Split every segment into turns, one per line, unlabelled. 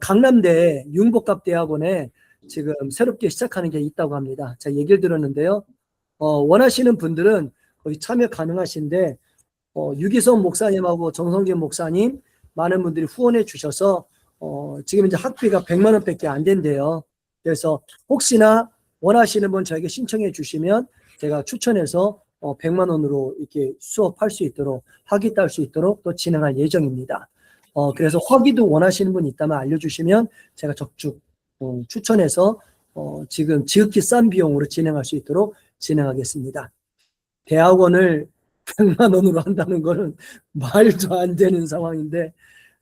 강남대 융복합대학원에 지금 새롭게 시작하는 게 있다고 합니다. 제가 얘기를 들었는데요. 원하시는 분들은 거기 참여 가능하신데, 유기성 목사님하고 정성균 목사님 많은 분들이 후원해 주셔서 지금 이제 학비가 100만 원밖에 안 된대요. 그래서 혹시나 원하시는 분 저에게 신청해 주시면 제가 추천해서 100만 원으로 이렇게 수업할 수 있도록, 학위 딸 수 있도록 또 진행할 예정입니다. 그래서 학위도 원하시는 분 있다면 알려주시면 제가 적극 추천해서 지금 지극히 싼 비용으로 진행할 수 있도록 진행하겠습니다. 대학원을 100만 원으로 한다는 거는 말도 안 되는 상황인데,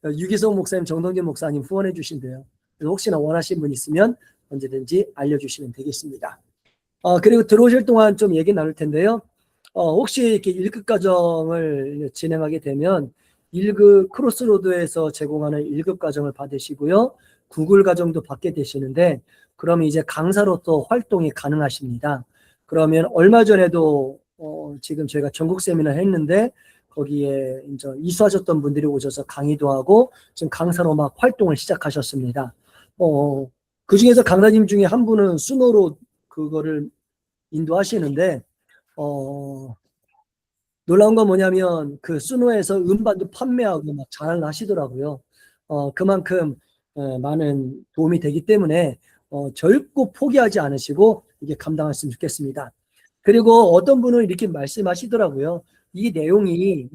유기성 목사님, 정동진 목사님 후원해 주신대요. 그래서 혹시나 원하시는 분 있으면 언제든지 알려주시면 되겠습니다. 그리고 들어오실 동안 좀 얘기 나눌 텐데요. 혹시 이렇게 1급 과정을 진행하게 되면 1급 크로스로드에서 제공하는 1급 과정을 받으시고요. 구글 과정도 받게 되시는데, 그러면 이제 강사로서 활동이 가능하십니다. 그러면 얼마 전에도 지금 저희가 전국 세미나 했는데 거기에 이제 이수하셨던 분들이 오셔서 강의도 하고 지금 강사로 막 활동을 시작하셨습니다. 그 중에서 강사님 중에 한 분은 수노로 그거를 인도하시는데, 놀라운 건 뭐냐면 그 수노에서 음반도 판매하고 막 잘 하시더라고요. 그만큼 많은 도움이 되기 때문에 결코 포기하지 않으시고 이게 감당하셨으면 좋겠습니다. 그리고 어떤 분은 이렇게 말씀하시더라고요. 이 내용이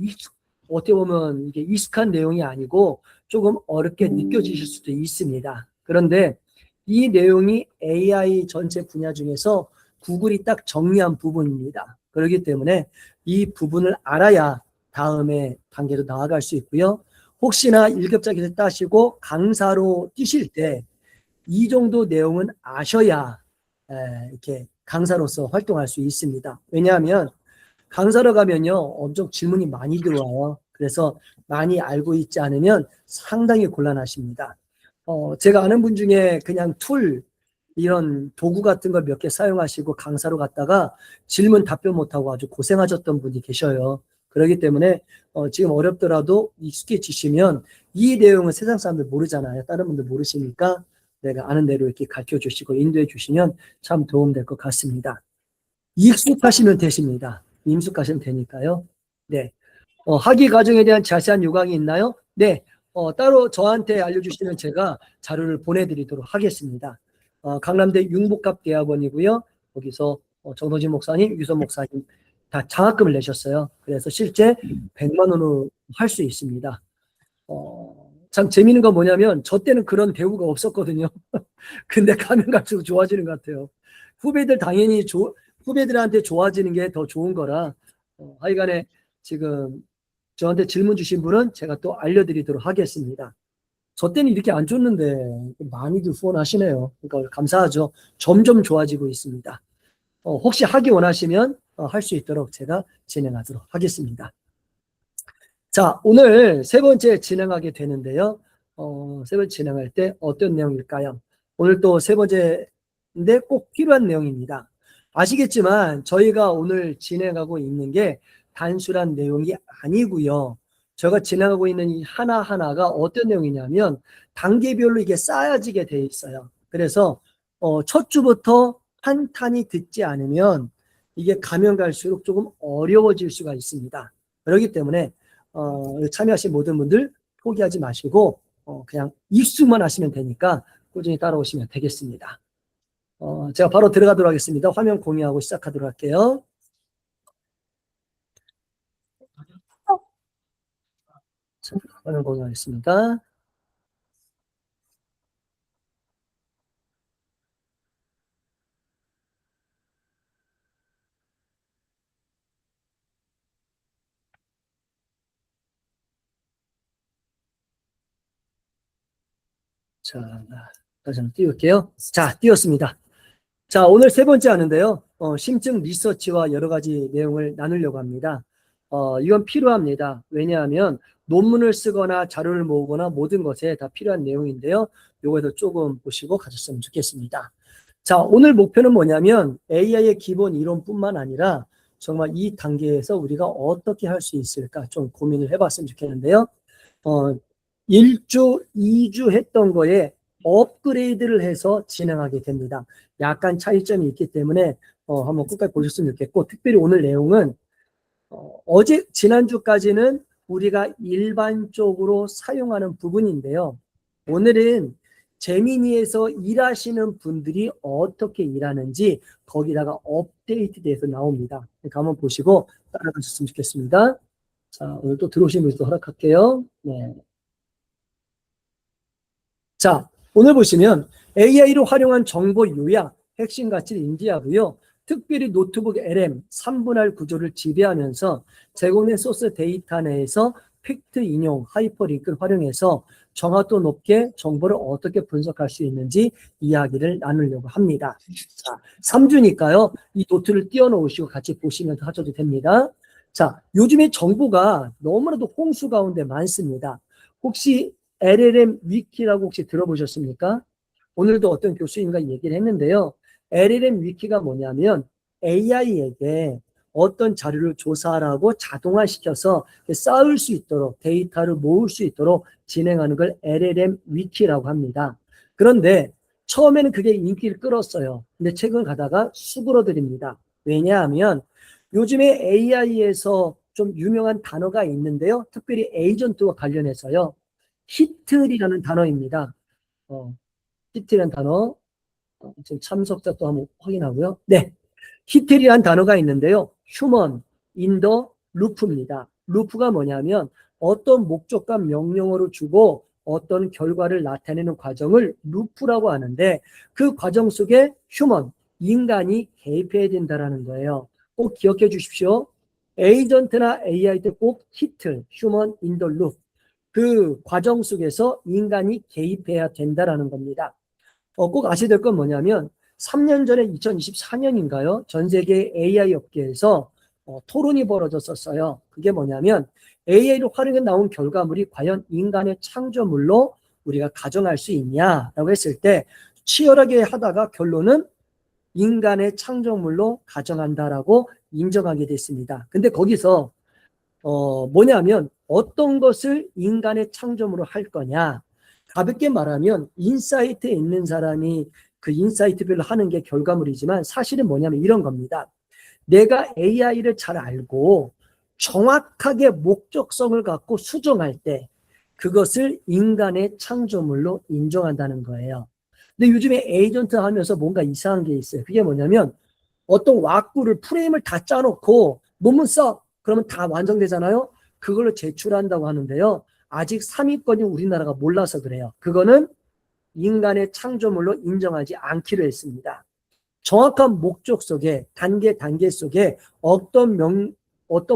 어떻게 보면 이게 익숙한 내용이 아니고 조금 어렵게 느껴지실 수도 있습니다. 그런데 이 내용이 AI 전체 분야 중에서 구글이 딱 정리한 부분입니다. 그렇기 때문에 이 부분을 알아야 다음에 단계로 나아갈 수 있고요. 혹시나 1급자 기술 따시고 강사로 뛰실 때 이 정도 내용은 아셔야 이렇게 강사로서 활동할 수 있습니다. 왜냐하면 강사로 가면요, 엄청 질문이 많이 들어와요. 그래서 많이 알고 있지 않으면 상당히 곤란하십니다. 제가 아는 분 중에 그냥 툴, 이런 도구 같은 걸 몇 개 사용하시고 강사로 갔다가 질문 답변 못하고 아주 고생하셨던 분이 계셔요. 그렇기 때문에 지금 어렵더라도 익숙해지시면 이 내용은 세상 사람들 모르잖아요. 다른 분들 모르시니까 내가 아는 대로 이렇게 가르쳐 주시고 인도해 주시면 참 도움될 것 같습니다. 익숙하시면 되십니다. 익숙하시면 되니까요. 네. 학위 과정에 대한 자세한 요강이 있나요? 네. 따로 저한테 알려주시면 제가 자료를 보내드리도록 하겠습니다. 강남대 융복합대학원이고요. 거기서 정도진 목사님, 유선 목사님 다 장학금을 내셨어요. 그래서 실제 100만 원으로 할 수 있습니다. 참 재미있는 건 뭐냐면 저 때는 그런 대우가 없었거든요. 근데 가면 갈수록 좋아지는 것 같아요. 후배들 당연히 후배들한테 좋아지는 게 더 좋은 거라 하여간에 지금 저한테 질문 주신 분은 제가 또 알려드리도록 하겠습니다. 저 때는 이렇게 안 줬는데 많이들 후원하시네요. 그러니까 감사하죠. 점점 좋아지고 있습니다. 혹시 하기 원하시면 할 수 있도록 제가 진행하도록 하겠습니다. 자, 오늘 세 번째 진행하게 되는데요. 세 번째 진행할 때 어떤 내용일까요? 오늘 또 세 번째인데 꼭 필요한 내용입니다. 아시겠지만 저희가 오늘 진행하고 있는 게 단순한 내용이 아니고요. 제가 진행하고 있는 이 하나하나가 어떤 내용이냐면 단계별로 이게 쌓여지게 돼 있어요. 그래서 첫 주부터 탄탄히 듣지 않으면 이게 가면 갈수록 조금 어려워질 수가 있습니다. 그렇기 때문에 참여하신 모든 분들 포기하지 마시고 그냥 입수만 하시면 되니까 꾸준히 따라오시면 되겠습니다. 제가 바로 들어가도록 하겠습니다. 화면 공유하고 시작하도록 할게요. 자, 화면 공유하겠습니다. 자, 다시 한번 띄울게요. 자, 띄웠습니다. 자, 오늘 세 번째 하는데요. 심층 리서치와 여러 가지 내용을 나누려고 합니다. 이건 필요합니다. 왜냐하면 논문을 쓰거나 자료를 모으거나 모든 것에 다 필요한 내용인데요. 요거에서 조금 보시고 가셨으면 좋겠습니다. 자, 오늘 목표는 뭐냐면 AI의 기본 이론뿐만 아니라 정말 이 단계에서 우리가 어떻게 할 수 있을까 좀 고민을 해봤으면 좋겠는데요. 1주, 2주 했던 거에 업그레이드를 해서 진행하게 됩니다. 약간 차이점이 있기 때문에 한번 끝까지 보셨으면 좋겠고, 특별히 오늘 내용은 지난주까지는 우리가 일반적으로 사용하는 부분인데요. 오늘은 제미니에서 일하시는 분들이 어떻게 일하는지 거기다가 업데이트돼서 나옵니다. 그러니까 한번 보시고 따라가셨으면 좋겠습니다. 자, 오늘 또 들어오신 분도 허락할게요. 네. 자, 오늘 보시면 AI로 활용한 정보 요약, 핵심 가치를 인지하고요. 특별히 노트북 LM 3분할 구조를 지배하면서 제공된 소스 데이터 내에서 팩트 인용, 하이퍼링크를 활용해서 정확도 높게 정보를 어떻게 분석할 수 있는지 이야기를 나누려고 합니다. 자, 3주니까요. 이 노트를 띄워놓으시고 같이 보시면서 하셔도 됩니다. 자, 요즘에 정보가 너무나도 홍수 가운데 많습니다. 혹시 LLM 위키라고 혹시 들어보셨습니까? 오늘도 어떤 교수님과 얘기를 했는데요. LLM 위키가 뭐냐면 AI에게 어떤 자료를 조사하라고 자동화시켜서 쌓을 수 있도록 데이터를 모을 수 있도록 진행하는 걸 LLM 위키라고 합니다. 그런데 처음에는 그게 인기를 끌었어요. 근데 최근 가다가 수그러들입니다. 왜냐하면 요즘에 AI에서 좀 유명한 단어가 있는데요. 특별히 에이전트와 관련해서요. 히틀이라는 단어입니다. 히틀이라는 단어. 지금 참석자 또 한번 확인하고요. 네. 히틀이라는 단어가 있는데요. 휴먼, 인더, 루프입니다. 루프가 뭐냐면 어떤 목적과 명령어를 주고 어떤 결과를 나타내는 과정을 루프라고 하는데 그 과정 속에 휴먼, 인간이 개입해야 된다는 거예요. 꼭 기억해 주십시오. 에이전트나 AI 때 꼭 히틀, 휴먼, 인더, 루프. 그 과정 속에서 인간이 개입해야 된다는 겁니다. 꼭 아셔야 될 건 뭐냐면 3년 전에 2024년인가요? 전 세계 AI 업계에서 토론이 벌어졌었어요. 그게 뭐냐면 AI를 활용해 나온 결과물이 과연 인간의 창조물로 우리가 가정할 수 있냐라고 했을 때 치열하게 하다가 결론은 인간의 창조물로 가정한다라고 인정하게 됐습니다. 근데 거기서 뭐냐면 어떤 것을 인간의 창조물로 할 거냐. 가볍게 말하면 인사이트에 있는 사람이 그 인사이트별로 하는 게 결과물이지만 사실은 뭐냐면 이런 겁니다. 내가 AI를 잘 알고 정확하게 목적성을 갖고 수정할 때 그것을 인간의 창조물로 인정한다는 거예요. 근데 요즘에 에이전트 하면서 뭔가 이상한 게 있어요. 그게 뭐냐면 어떤 왁구를 프레임을 다 짜놓고 논문 써. 그러면 다 완성되잖아요. 그걸로 제출한다고 하는데요. 아직 3위권이 우리나라가 몰라서 그래요. 그거는 인간의 창조물로 인정하지 않기로 했습니다. 정확한 목적 속에 단계 속에 어떤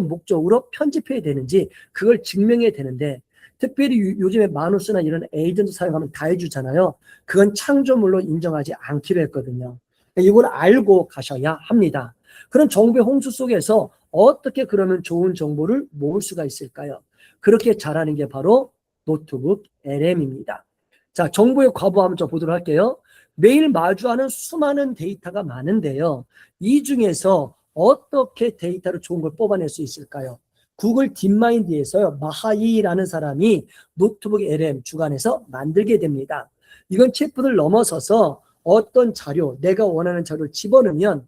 목적으로 편집해야 되는지 그걸 증명해야 되는데 특별히 요즘에 마누스나 이런 에이전트 사용하면 다 해주잖아요. 그건 창조물로 인정하지 않기로 했거든요. 이걸 알고 가셔야 합니다. 그런 정보의 홍수 속에서 어떻게 그러면 좋은 정보를 모을 수가 있을까요? 그렇게 잘하는 게 바로 노트북 LM입니다. 자, 정보의 과부 한번 좀 보도록 할게요. 매일 마주하는 수많은 데이터가 많은데요. 이 중에서 어떻게 데이터를 좋은 걸 뽑아낼 수 있을까요? 구글 딥마인드에서요, 마하이라는 사람이 노트북 LM 주관해서 만들게 됩니다. 이건 챗봇을 넘어서서 어떤 자료, 내가 원하는 자료를 집어넣으면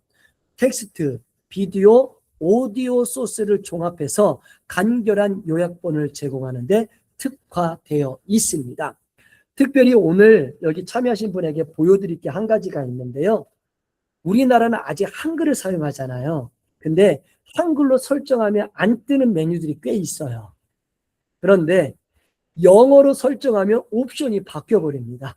텍스트, 비디오, 오디오 소스를 종합해서 간결한 요약본을 제공하는데 특화되어 있습니다. 특별히 오늘 여기 참여하신 분에게 보여드릴 게 한 가지가 있는데요. 우리나라는 아직 한글을 사용하잖아요. 근데 한글로 설정하면 안 뜨는 메뉴들이 꽤 있어요. 그런데 영어로 설정하면 옵션이 바뀌어버립니다.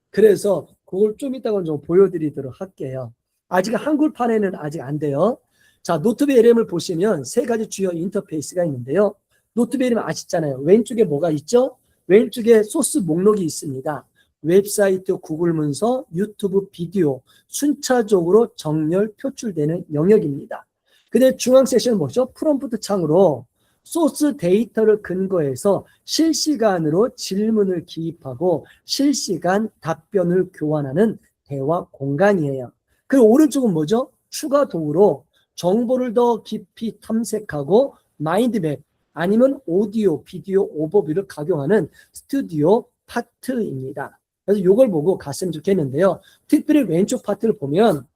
그래서 그걸 좀 이따가 좀 보여드리도록 할게요. 아직 한글판에는 아직 안 돼요. 자, 노트북 LM을 보시면 세 가지 주요 인터페이스가 있는데요. 노트북 LM 아시잖아요. 왼쪽에 뭐가 있죠? 왼쪽에 소스 목록이 있습니다. 웹사이트, 구글 문서, 유튜브 비디오 순차적으로 정렬, 표출되는 영역입니다. 근데 중앙 세션은 뭐죠? 프롬프트 창으로 소스 데이터를 근거해서 실시간으로 질문을 기입하고 실시간 답변을 교환하는 대화 공간이에요. 그리고 오른쪽은 뭐죠? 추가 도구로 정보를 더 깊이 탐색하고 마인드맵, 아니면 오디오, 비디오 오버뷰를 각용하는 스튜디오 파트입니다. 그래서 이걸 보고 갔으면 좋겠는데요. 특별히 왼쪽 파트를 보면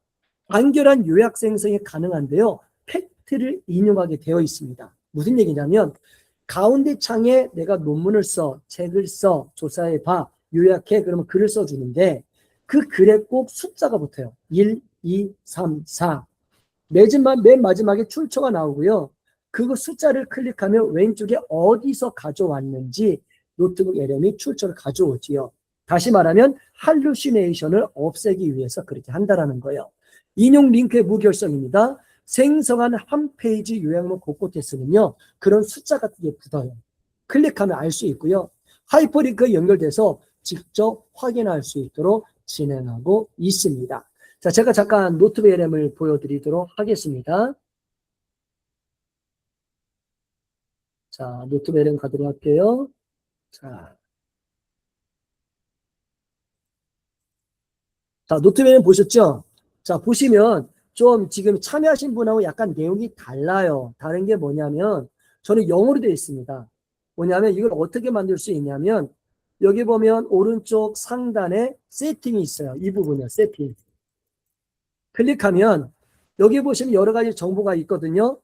간결한 요약 생성이 가능한데요. 팩트를 인용하게 되어 있습니다. 무슨 얘기냐면 가운데 창에 내가 논문을 써, 책을 써, 조사해봐, 요약해, 그러면 글을 써주는데 그 글에 꼭 숫자가 붙어요. 1, 2, 3, 4. 맨 마지막에 출처가 나오고요. 그 숫자를 클릭하면 왼쪽에 어디서 가져왔는지 노트북 LM이 출처를 가져오지요. 다시 말하면 할루시네이션을 없애기 위해서 그렇게 한다는 거예요. 인용 링크의 무결성입니다. 생성한 한 페이지 요약문 곳곳에 쓰면요. 그런 숫자 같은 게 붙어요. 클릭하면 알 수 있고요. 하이퍼링크에 연결돼서 직접 확인할 수 있도록 진행하고 있습니다. 자, 제가 잠깐 노트북 LM을 보여드리도록 하겠습니다. 자, 노트북 LM 가도록 할게요. 자, 노트북 LM 보셨죠? 자, 보시면 좀 지금 참여하신 분하고 약간 내용이 달라요. 다른 게 뭐냐면 저는 영어로 되어 있습니다. 뭐냐면 이걸 어떻게 만들 수 있냐면 여기 보면 오른쪽 상단에 세팅이 있어요. 이 부분이요. 세팅. 클릭하면 여기 보시면 여러 가지 정보가 있거든요.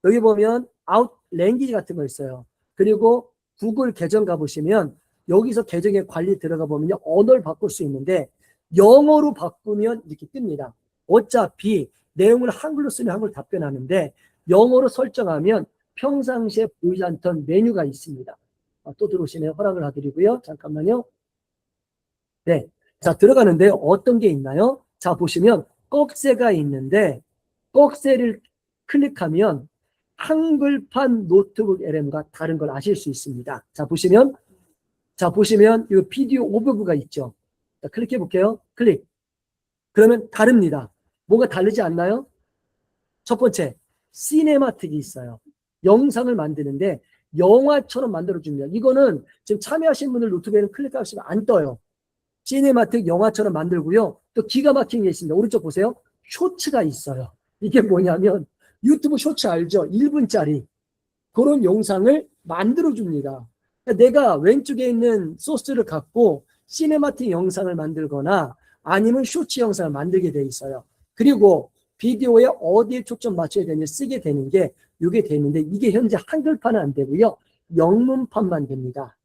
여기 보면 아웃 랭귀지 같은 거 있어요. 그리고 구글 계정 가보시면 여기서 계정의 관리 들어가 보면 언어를 바꿀 수 있는데 영어로 바꾸면 이렇게 뜹니다. 어차피 내용을 한글로 쓰면 한글 답변하는데 영어로 설정하면 평상시에 보이지 않던 메뉴가 있습니다. 또 들어오시네요. 허락을 해드리고요. 잠깐만요. 네. 자, 들어가는데 어떤 게 있나요? 자, 보시면 꺽쇠가 있는데 꺽쇠를 클릭하면 한글판 노트북 LM과 다른 걸 아실 수 있습니다. 자, 보시면 이 비디오 오버뷰가 있죠. 자, 클릭해 볼게요. 클릭. 그러면 다릅니다. 뭐가 다르지 않나요? 첫 번째, 시네마틱이 있어요. 영상을 만드는데 영화처럼 만들어줍니다. 이거는 지금 참여하신 분들 노트북에는 클릭하시면 안 떠요. 시네마틱 영화처럼 만들고요. 또 기가 막힌 게 있습니다. 오른쪽 보세요. 쇼츠가 있어요. 이게 뭐냐면 유튜브 쇼츠 알죠? 1분짜리 그런 영상을 만들어줍니다. 그러니까 내가 왼쪽에 있는 소스를 갖고 시네마틱 영상을 만들거나 아니면 쇼츠 영상을 만들게 돼 있어요. 그리고 비디오에 어디에 초점 맞춰야 되는지 쓰게 되는 게 이게 되는데 이게 현재 한글판은 안 되고요. 영문판만 됩니다.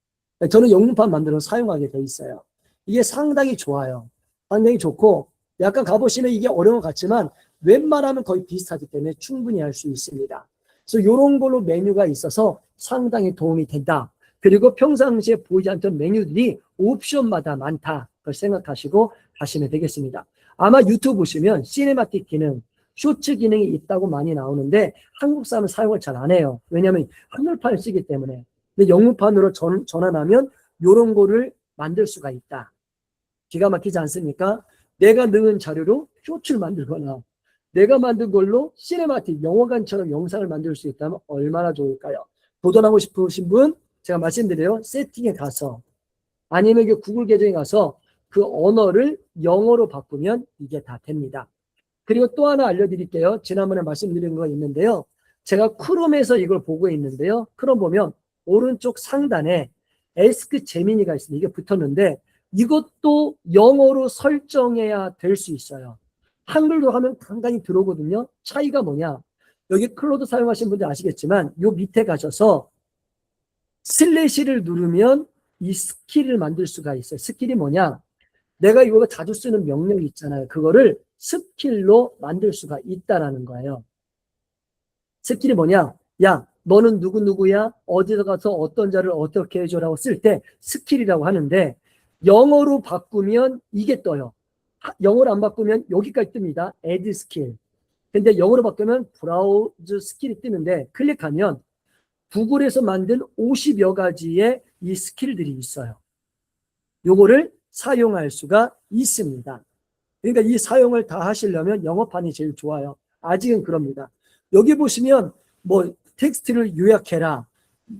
저는 영문판 만들어서 사용하게 돼 있어요. 이게 상당히 좋아요. 상당히 좋고 약간 가보시면 이게 어려운 것 같지만 웬만하면 거의 비슷하기 때문에 충분히 할 수 있습니다. 그래서 이런 걸로 메뉴가 있어서 상당히 도움이 된다. 그리고 평상시에 보이지 않던 메뉴들이 옵션마다 많다. 그걸 생각하시고 하시면 되겠습니다. 아마 유튜브 보시면 시네마틱 기능, 쇼츠 기능이 있다고 많이 나오는데 한국 사람은 사용을 잘 안 해요. 왜냐하면 한글판을 쓰기 때문에. 근데 영문판으로 전환하면 이런 거를 만들 수가 있다. 기가 막히지 않습니까? 내가 넣은 자료로 쇼츠를 만들거나 내가 만든 걸로 시네마틱 영화관처럼 영상을 만들 수 있다면 얼마나 좋을까요? 도전하고 싶으신 분 제가 말씀드려요. 세팅에 가서 아니면 구글 계정에 가서 그 언어를 영어로 바꾸면 이게 다 됩니다. 그리고 또 하나 알려드릴게요. 지난번에 말씀드린 거 있는데요. 제가 크롬에서 이걸 보고 있는데요. 크롬 보면 오른쪽 상단에 에스크 제미니가 있습니다. 이게 붙었는데 이것도 영어로 설정해야 될 수 있어요. 한글로 하면 간간히 들어오거든요. 차이가 뭐냐? 여기 클로드 사용하신 분들 아시겠지만 요 밑에 가셔서 슬래시를 누르면 이 스킬을 만들 수가 있어요. 스킬이 뭐냐? 내가 이거 자주 쓰는 명령이 있잖아요. 그거를 스킬로 만들 수가 있다라는 거예요. 스킬이 뭐냐? 야, 너는 누구누구야? 어디서 가서 어떤 자를 어떻게 해줘라고 쓸 때 스킬이라고 하는데 영어로 바꾸면 이게 떠요. 영어로 안 바꾸면 여기까지 뜹니다. add 스킬. 근데 영어로 바꾸면 브라우즈 스킬이 뜨는데 클릭하면 구글에서 만든 50여 가지의 이 스킬들이 있어요. 요거를 사용할 수가 있습니다. 그러니까 이 사용을 다 하시려면 영어판이 제일 좋아요. 아직은 그럽니다. 여기 보시면 뭐 텍스트를 요약해라,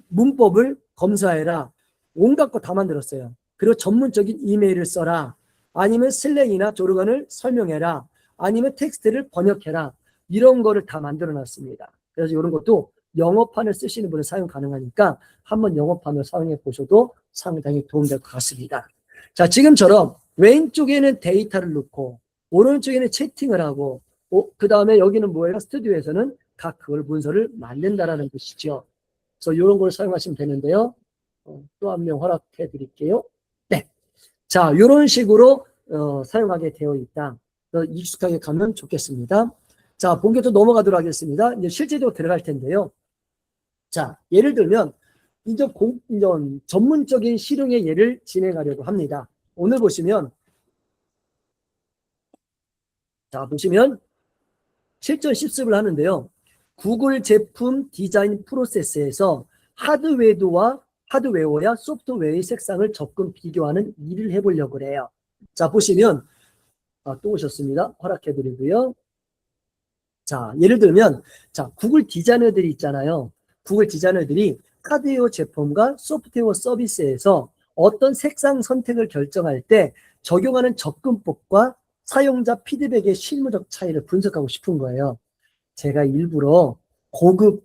문법을 검사해라, 온갖 거 다 만들었어요. 그리고 전문적인 이메일을 써라, 아니면 슬랭이나 조르간을 설명해라, 아니면 텍스트를 번역해라, 이런 거를 다 만들어 놨습니다. 그래서 이런 것도 영어판을 쓰시는 분은 사용 가능하니까 한번 영어판을 사용해 보셔도 상당히 도움될 것 같습니다. 자, 지금처럼 왼쪽에는 데이터를 넣고 오른쪽에는 채팅을 하고 그 다음에 여기는 뭐예요? 스튜디오에서는 각 그걸 문서를 만든다라는 것이죠. 그래서 이런 걸 사용하시면 되는데요. 또 한 명 허락해 드릴게요. 네. 자, 이런 식으로 사용하게 되어 있다. 익숙하게 가면 좋겠습니다. 자, 본격적으로 넘어가도록 하겠습니다. 이제 실제적으로 들어갈 텐데요. 자, 예를 들면 이제 전문적인 실용의 예를 진행하려고 합니다. 오늘 보시면 자, 보시면 실전 실습을 하는데요. 구글 제품 디자인 프로세스에서 하드웨어야 소프트웨어의 색상을 접근 비교하는 일을 해보려고 그래요. 자, 보시면 또 오셨습니다. 허락해드리고요. 자, 예를 들면 자, 구글 디자이너들이 있잖아요. 구글 디자이너들이 하드웨어 제품과 소프트웨어 서비스에서 어떤 색상 선택을 결정할 때 적용하는 접근법과 사용자 피드백의 실무적 차이를 분석하고 싶은 거예요. 제가 일부러 고급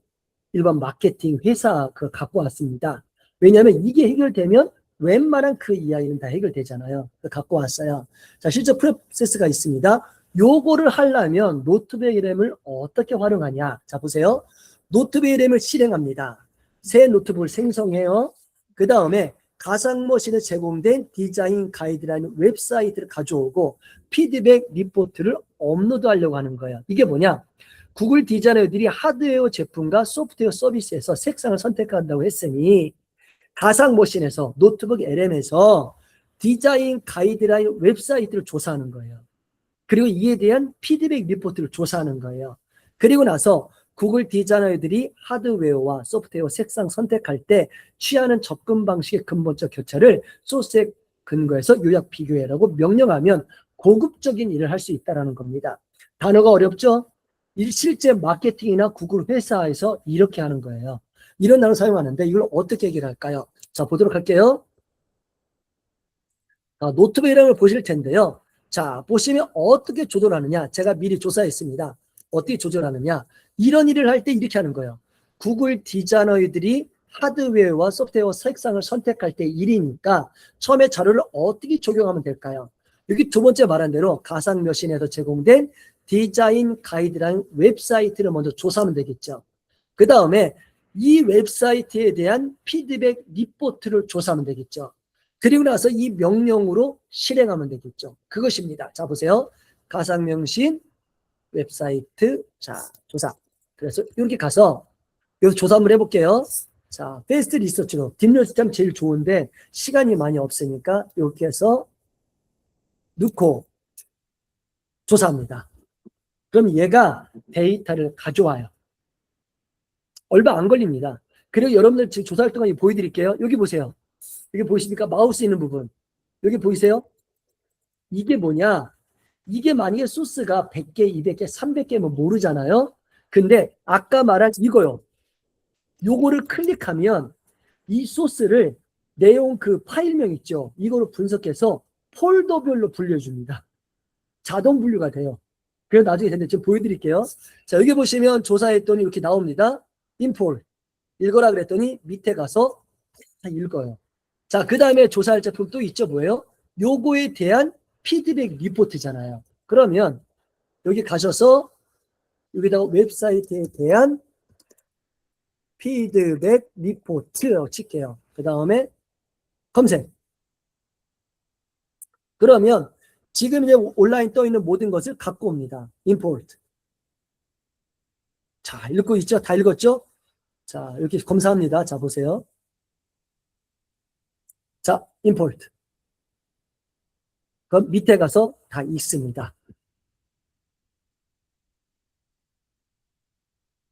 일반 마케팅 회사 그 갖고 왔습니다. 왜냐하면 이게 해결되면 웬만한 그 이야기는 다 해결되잖아요. 갖고 왔어요. 자, 실제 프로세스가 있습니다. 요거를 하려면 노트북 램을 어떻게 활용하냐. 자, 보세요. 노트북 램을 실행합니다. 새 노트북을 생성해요. 그 다음에 가상머신에 제공된 디자인 가이드라인 웹사이트를 가져오고 피드백 리포트를 업로드하려고 하는 거예요. 이게 뭐냐? 구글 디자이너들이 하드웨어 제품과 소프트웨어 서비스에서 색상을 선택한다고 했으니 가상머신에서 노트북 LM에서 디자인 가이드라인 웹사이트를 조사하는 거예요. 그리고 이에 대한 피드백 리포트를 조사하는 거예요. 그리고 나서 구글 디자이너들이 하드웨어와 소프트웨어 색상 선택할 때 취하는 접근 방식의 근본적 교차를 소스에 근거해서 요약 비교해라고 명령하면 고급적인 일을 할 수 있다는 겁니다. 단어가 어렵죠? 실제 마케팅이나 구글 회사에서 이렇게 하는 거예요. 이런 단어 사용하는데 이걸 어떻게 해결할까요? 자, 보도록 할게요. 노트북 이름을 보실 텐데요. 자, 보시면 어떻게 조절하느냐. 제가 미리 조사했습니다. 어떻게 조절하느냐. 이런 일을 할 때 이렇게 하는 거예요. 구글 디자이너들이 하드웨어와 소프트웨어 색상을 선택할 때 일이니까 처음에 자료를 어떻게 적용하면 될까요? 여기 두 번째 말한 대로 가상머신에서 제공된 디자인 가이드라인 웹사이트를 먼저 조사하면 되겠죠. 그 다음에 이 웹사이트에 대한 피드백 리포트를 조사하면 되겠죠. 그리고 나서 이 명령으로 실행하면 되겠죠. 그것입니다. 자, 보세요. 가상명신 웹사이트, 자, 조사. 그래서 이렇게 가서 여기서 조사 한번 해볼게요. 자, 페이스트 리서치로 딥리서치하면 제일 좋은데 시간이 많이 없으니까 이렇게 해서 넣고 조사합니다. 그럼 얘가 데이터를 가져와요. 얼마 안 걸립니다. 그리고 여러분들 지금 조사할 동안 보여드릴게요. 여기 보세요. 여기 보이십니까? 마우스 있는 부분. 여기 보이세요? 이게 뭐냐? 이게 만약에 소스가 100개, 200개, 300개면 모르잖아요. 근데 아까 말한 이거요. 요거를 클릭하면 이 소스를 내용 그 파일명 있죠. 이거로 분석해서 폴더별로 분류해줍니다. 자동 분류가 돼요. 그래서 나중에 되는데 지금 보여드릴게요. 자, 여기 보시면 조사했더니 이렇게 나옵니다. import. 읽어라 그랬더니 밑에 가서 읽어요. 자, 그 다음에 조사할 제품 또 있죠. 뭐예요? 요거에 대한 피드백 리포트잖아요. 그러면 여기 가셔서 여기다가 웹사이트에 대한 피드백 리포트 칠게요. 그 다음에 검색. 그러면 지금 이제 온라인 떠 있는 모든 것을 갖고 옵니다. import. 자, 읽고 있죠? 다 읽었죠? 자, 이렇게 검사합니다. 자, 보세요. 자, import. 그럼 밑에 가서 다 읽습니다.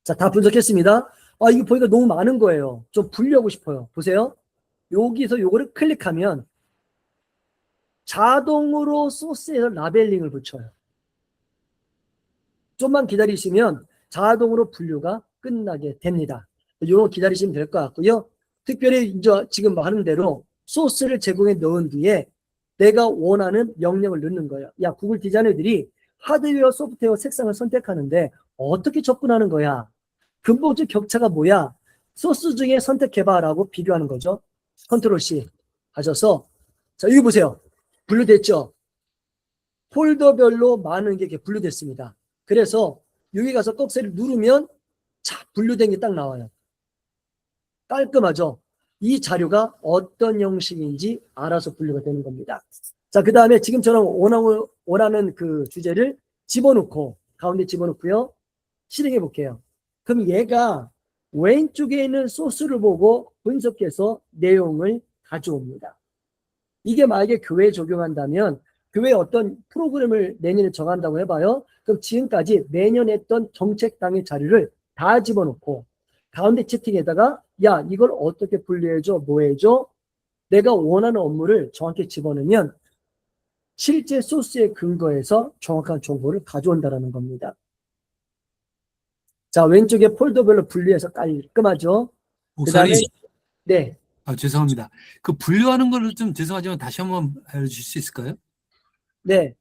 자, 다 분석했습니다. 이거 보니까 너무 많은 거예요. 좀 분류하고 싶어요. 보세요. 여기서 요거를 클릭하면 자동으로 소스에서 라벨링을 붙여요. 좀만 기다리시면 자동으로 분류가 끝나게 됩니다. 요거 기다리시면 될 것 같고요. 특별히 이제 지금 하는 대로 소스를 제공해 넣은 뒤에 내가 원하는 명령을 넣는 거예요. 야, 구글 디자이너들이 하드웨어, 소프트웨어 색상을 선택하는데 어떻게 접근하는 거야? 근본적 격차가 뭐야? 소스 중에 선택해봐라고 비교하는 거죠. 컨트롤 C 하셔서 자, 여기 보세요. 분류됐죠? 폴더별로 많은 게 이렇게 분류됐습니다. 그래서 여기 가서 꺽쇠를 누르면 자, 분류된 게 딱 나와요. 깔끔하죠? 이 자료가 어떤 형식인지 알아서 분류가 되는 겁니다. 자, 그 다음에 지금처럼 원하는 그 주제를 집어넣고, 가운데 집어넣고요. 실행해 볼게요. 그럼 얘가 왼쪽에 있는 소스를 보고 분석해서 내용을 가져옵니다. 이게 만약에 교회에 적용한다면 교회에 어떤 프로그램을 내년에 정한다고 해봐요. 그럼 지금까지 매년 했던 정책당의 자료를 다 집어넣고 가운데 채팅에다가 야 이걸 어떻게 분류해줘 뭐 해줘 내가 원하는 업무를 정확히 집어넣으면 실제 소스에 근거해서 정확한 정보를 가져온다는 겁니다. 자, 왼쪽에 폴더별로 분류해서 깔끔하죠. 그 다음에
목사님,
네,
죄송합니다. 그 분류하는 거를 좀 죄송하지만 다시 한번 알려주실 수 있을까요?
네.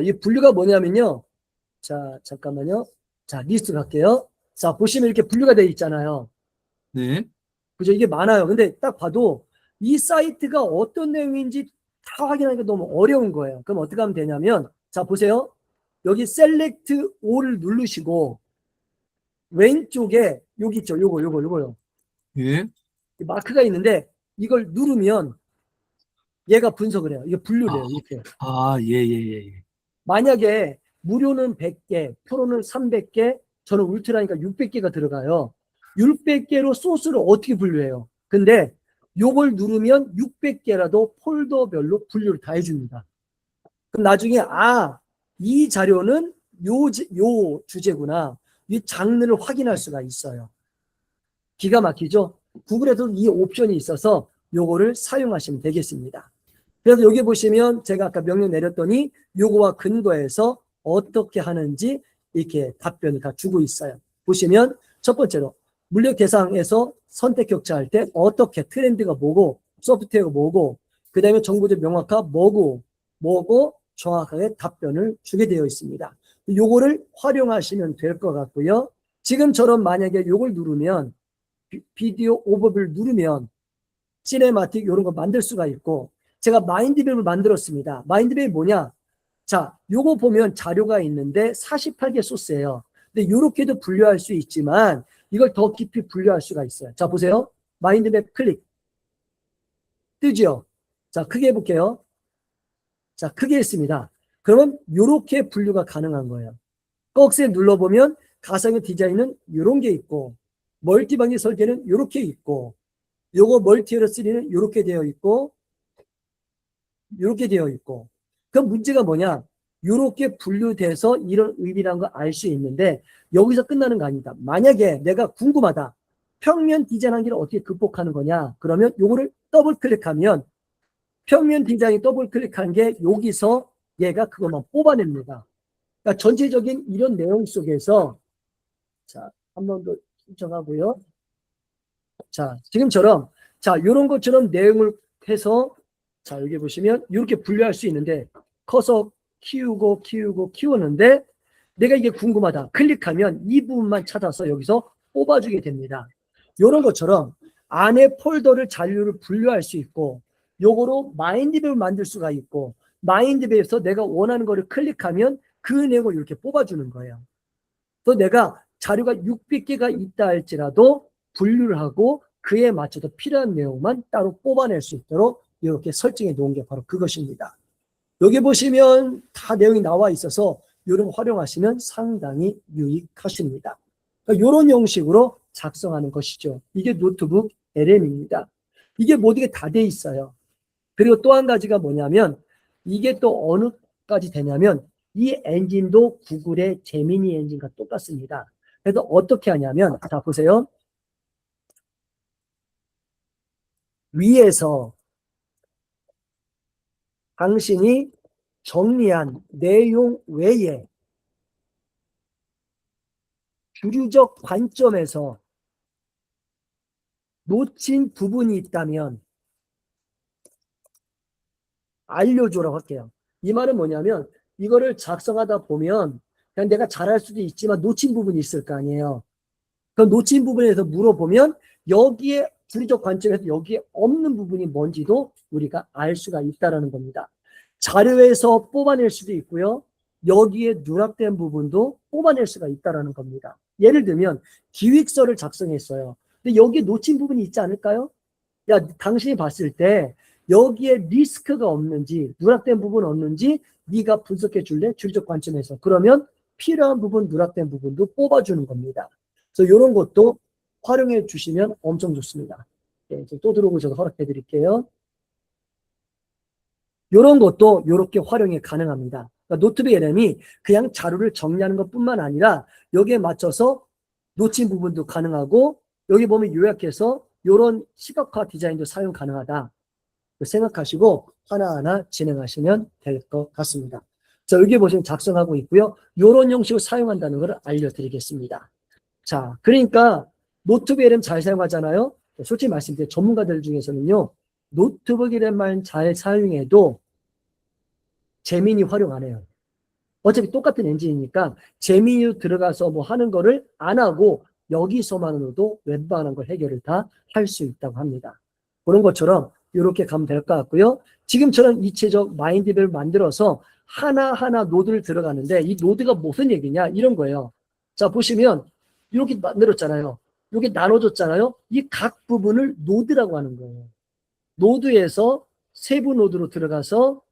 이 분류가 뭐냐면요. 자, 잠깐만요. 자, 리스트 갈게요. 자, 보시면 이렇게 분류가 되어 있잖아요.
네.
그죠? 이게 많아요. 근데 딱 봐도 이 사이트가 어떤 내용인지 다 확인하기가 너무 어려운 거예요. 그럼 어떻게 하면 되냐면, 자, 보세요. 여기 셀렉트 all을 누르시고, 왼쪽에, 여기 있죠. 요거요.
예.
이 마크가 있는데, 이걸 누르면 얘가 분석을 해요. 이게 분류를
아,
해요. 이렇게.
예.
만약에 무료는 100개, 프로는 300개, 저는 울트라니까 600개가 들어가요. 600개로 소스를 어떻게 분류해요? 근데 요걸 누르면 600개라도 폴더별로 분류를 다 해줍니다. 그럼 나중에 이 자료는 요 주제구나. 이 장르를 확인할 수가 있어요. 기가 막히죠? 구글에도 이 옵션이 있어서 요거를 사용하시면 되겠습니다. 그래서 여기 보시면 제가 아까 명령 내렸더니 요거와 근거해서 어떻게 하는지 이렇게 답변을 다 주고 있어요. 보시면 첫 번째로 물력 대상에서 선택 격차할 때 어떻게 트렌드가 뭐고 소프트웨어가 뭐고 그 다음에 정보적 명확화 뭐고 정확하게 답변을 주게 되어 있습니다. 요거를 활용하시면 될 것 같고요. 지금처럼 만약에 요걸 누르면 비디오 오버뷰를 누르면 시네마틱 이런 거 만들 수가 있고 제가 마인드맵을 만들었습니다. 마인드맵이 뭐냐? 자, 요거 보면 자료가 있는데 48개 소스예요. 근데 이렇게도 분류할 수 있지만 이걸 더 깊이 분류할 수가 있어요. 자, 보세요. 마인드맵 클릭. 뜨죠? 자, 크게 해볼게요. 자, 크게 했습니다. 그러면 이렇게 분류가 가능한 거예요. 꺽쇠 눌러보면 가상의 디자인은 이런 게 있고 멀티방지 설계는 이렇게 있고 요거 멀티에러 3는 이렇게 되어 있고 이렇게 되어 있고 그럼 문제가 뭐냐 이렇게 분류돼서 이런 의미라는 걸 알 수 있는데 여기서 끝나는 거 아닙니다. 만약에 내가 궁금하다 평면 디자인 한계를 어떻게 극복하는 거냐 그러면 요거를 더블 클릭하면 평면 디자인 더블 클릭한 게 여기서 얘가 그것만 뽑아냅니다. 그러니까 전체적인 이런 내용 속에서 자, 한 번 더 신청하고요. 자, 지금처럼 자, 이런 것처럼 내용을 해서 자, 여기 보시면 이렇게 분류할 수 있는데 커서 키우는데 내가 이게 궁금하다. 클릭하면 이 부분만 찾아서 여기서 뽑아주게 됩니다. 이런 것처럼 안에 폴더를 자료를 분류할 수 있고 요거로 마인드맵을 만들 수가 있고 마인드맵에서 내가 원하는 거를 클릭하면 그 내용을 이렇게 뽑아주는 거예요. 또 내가 자료가 600개가 있다 할지라도 분류를 하고 그에 맞춰서 필요한 내용만 따로 뽑아낼 수 있도록 이렇게 설정해 놓은 게 바로 그것입니다. 여기 보시면 다 내용이 나와 있어서 이런 거 활용하시면 상당히 유익하십니다. 그러니까 이런 형식으로 작성하는 것이죠. 이게 노트북 LM입니다. 이게 모든 게 다 돼 있어요. 그리고 또 한 가지가 뭐냐면 이게 또 어느까지 되냐면 이 엔진도 구글의 제미니 엔진과 똑같습니다. 그래서 어떻게 하냐면 자 보세요. 위에서 당신이 정리한 내용 외에 주류적 관점에서 놓친 부분이 있다면 알려줘라고 할게요. 이 말은 뭐냐면 이거를 작성하다 보면 그냥 내가 잘할 수도 있지만 놓친 부분이 있을 거 아니에요. 그 놓친 부분에 대해서 물어보면 여기에 주리적 관점에서 여기에 없는 부분이 뭔지도 우리가 알 수가 있다라는 겁니다. 자료에서 뽑아낼 수도 있고요. 여기에 누락된 부분도 뽑아낼 수가 있다라는 겁니다. 예를 들면 기획서를 작성했어요. 근데 여기에 놓친 부분이 있지 않을까요? 야, 당신이 봤을 때 여기에 리스크가 없는지 누락된 부분 없는지 네가 분석해 줄래? 주리적 관점에서. 그러면 필요한 부분, 누락된 부분도 뽑아주는 겁니다. 그래서 이런 것도 활용해 주시면 엄청 좋습니다. 네, 또 들어오고 저도 허락해 드릴게요. 이런 것도 이렇게 활용이 가능합니다. 그러니까 노트북 LM이 그냥 자료를 정리하는 것뿐만 아니라 여기에 맞춰서 놓친 부분도 가능하고 여기 보면 요약해서 이런 시각화 디자인도 사용 가능하다 생각하시고 하나하나 진행하시면 될 것 같습니다. 자, 여기 보시면 작성하고 있고요. 이런 형식으로 사용한다는 것을 알려드리겠습니다. 자, 그러니까 노트북 LM 잘 사용하잖아요. 솔직히 말씀드리면 전문가들 중에서는요. 노트북 LM만 잘 사용해도 제민이 활용 안 해요. 어차피 똑같은 엔진이니까 제민이 들어가서 뭐 하는 거를 안 하고 여기서만으로도 웬만한 걸 해결을 다 할 수 있다고 합니다. 그런 것처럼 이렇게 가면 될 것 같고요. 지금처럼 이체적 마인드맵을 만들어서 하나하나 노드를 들어가는데 이 노드가 무슨 얘기냐 이런 거예요. 자, 보시면 이렇게 만들었잖아요. 이렇게 나눠줬잖아요. 이 각 부분을 노드라고 하는 거예요. 노드에서 세부 노드로 들어가서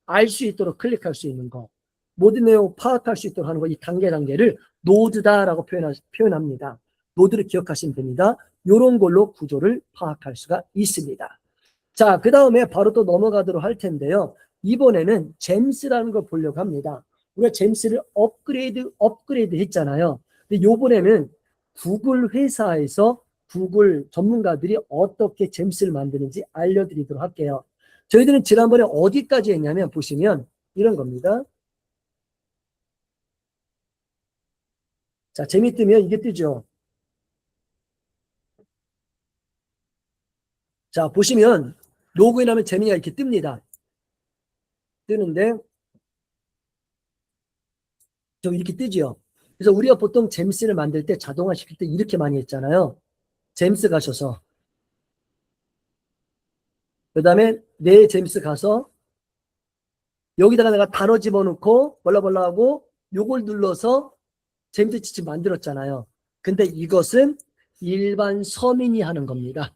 알 수 있도록 클릭할 수 있는 거. 모든 내용 파악할 수 있도록 하는 거. 이 단계를 노드다라고 표현합니다. 노드를 기억하시면 됩니다. 이런 걸로 구조를 파악할 수가 있습니다. 자, 그 다음에 바로 또 넘어가도록 할 텐데요. 이번에는 잼스라는 걸 보려고 합니다. 우리가 잼스를 업그레이드 했잖아요. 근데 요번에는 구글 회사에서 구글 전문가들이 어떻게 잼스를 만드는지 알려드리도록 할게요. 저희들은 지난번에 어디까지 했냐면 보시면 이런 겁니다. 자, 재미 뜨면 이게 뜨죠. 자, 보시면 로그인하면 재미가 이렇게 뜹니다. 뜨는데 저 이렇게 뜨죠. 그래서 우리가 보통 잼스를 만들 때 자동화 시킬 때 이렇게 많이 했잖아요. 잼스 가셔서 그 다음에 내 잼스 가서 여기다가 내가 단어 집어넣고 벌라벌라 하고 요걸 눌러서 잼스 지침 만들었잖아요. 근데 이것은 일반 서민이 하는 겁니다.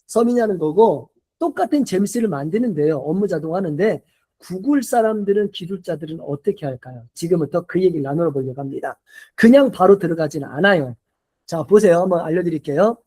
서민이 하는 거고 똑같은 잼스를 만드는데요. 업무 자동화하는데 구글 사람들은 기술자들은 어떻게 할까요? 지금부터 그 얘기를 나눠 보려고 합니다. 그냥 바로 들어가지는 않아요. 자, 보세요. 한번 알려드릴게요.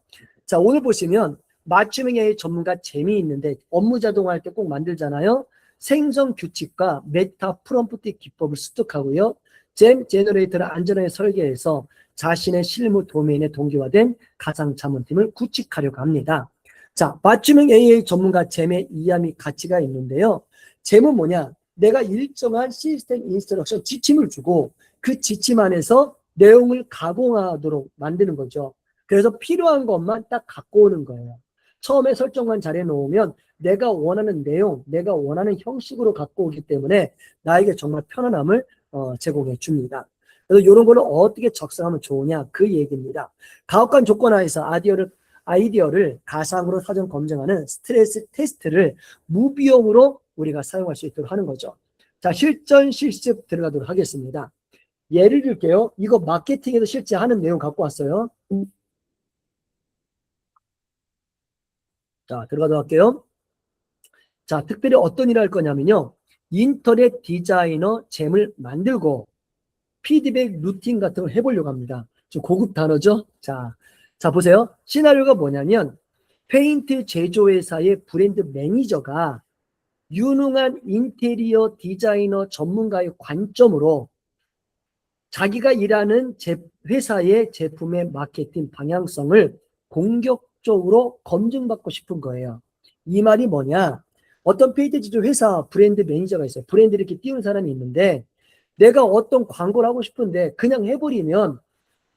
자, 오늘 보시면 맞춤형 AI 전문가 재미있는데 업무 자동화할 때 꼭 만들잖아요. 생성 규칙과 메타 프롬프트 기법을 습득하고요. 잼 제너레이터를 안전하게 설계해서 자신의 실무 도메인에 동기화된 가상 자문팀을 구축하려고 합니다. 자, 맞춤형 AI 전문가 잼의 이함이 가치가 있는데요. 잼은 뭐냐? 내가 일정한 시스템 인스트럭션 지침을 주고 그 지침 안에서 내용을 가공하도록 만드는 거죠. 그래서 필요한 것만 딱 갖고 오는 거예요. 처음에 설정만 잘 해놓으면 내가 원하는 내용, 내가 원하는 형식으로 갖고 오기 때문에 나에게 정말 편안함을 제공해 줍니다. 그래서 이런 거를 어떻게 작성하면 좋으냐 그 얘기입니다. 가혹한 조건 하에서 아이디어를 가상으로 사전 검증하는 스트레스 테스트를 무비용으로 우리가 사용할 수 있도록 하는 거죠. 자, 실전 실습 들어가도록 하겠습니다. 예를 들게요. 이거 마케팅에서 실제 하는 내용 갖고 왔어요. 자, 들어가도록 할게요. 자, 특별히 어떤 일을 할 거냐면요. 인터넷 디자이너 잼을 만들고 피드백 루틴 같은 걸 해보려고 합니다. 좀 고급 단어죠? 자, 보세요. 시나리오가 뭐냐면 페인트 제조회사의 브랜드 매니저가 유능한 인테리어 디자이너 전문가의 관점으로 자기가 일하는 회사의 제품의 마케팅 방향성을 공격적으로 검증받고 싶은 거예요. 이 말이 뭐냐? 어떤 페인트 제조 회사 브랜드 매니저가 있어요. 브랜드 이렇게 띄운 사람이 있는데 내가 어떤 광고를 하고 싶은데 그냥 해버리면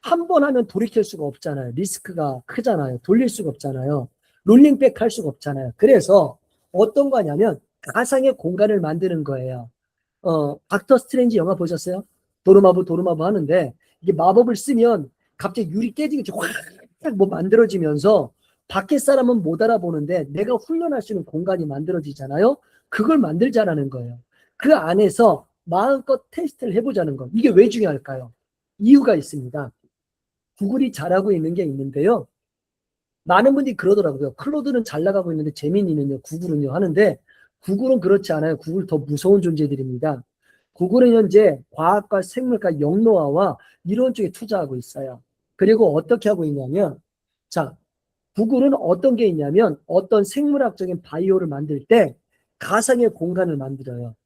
한 번 하면 돌이킬 수가 없잖아요. 리스크가 크잖아요. 돌릴 수가 없잖아요. 롤링백 할 수가 없잖아요. 그래서 어떤 거냐면 가상의 공간을 만드는 거예요. 닥터 스트레인지 영화 보셨어요? 도르마부 하는데 이게 마법을 쓰면 갑자기 유리 깨지겠지. 확 뭐 만들어지면서 밖에 사람은 못 알아보는데 내가 훈련할 수 있는 공간이 만들어지잖아요. 그걸 만들자라는 거예요. 그 안에서 마음껏 테스트를 해보자는 거. 이게 왜 중요할까요? 이유가 있습니다. 구글이 잘하고 있는 게 있는데요. 많은 분들이 그러더라고요. 클로드는 잘 나가고 있는데 제미니는요, 구글은요 하는데 구글은 그렇지 않아요. 구글 더 무서운 존재들입니다. 구글은 현재 과학과 생물과 영노화와 이런 쪽에 투자하고 있어요. 그리고 어떻게 하고 있냐면, 자, 구글은 어떤 게 있냐면 어떤 생물학적인 바이오를 만들 때 가상의 공간을 만들어요.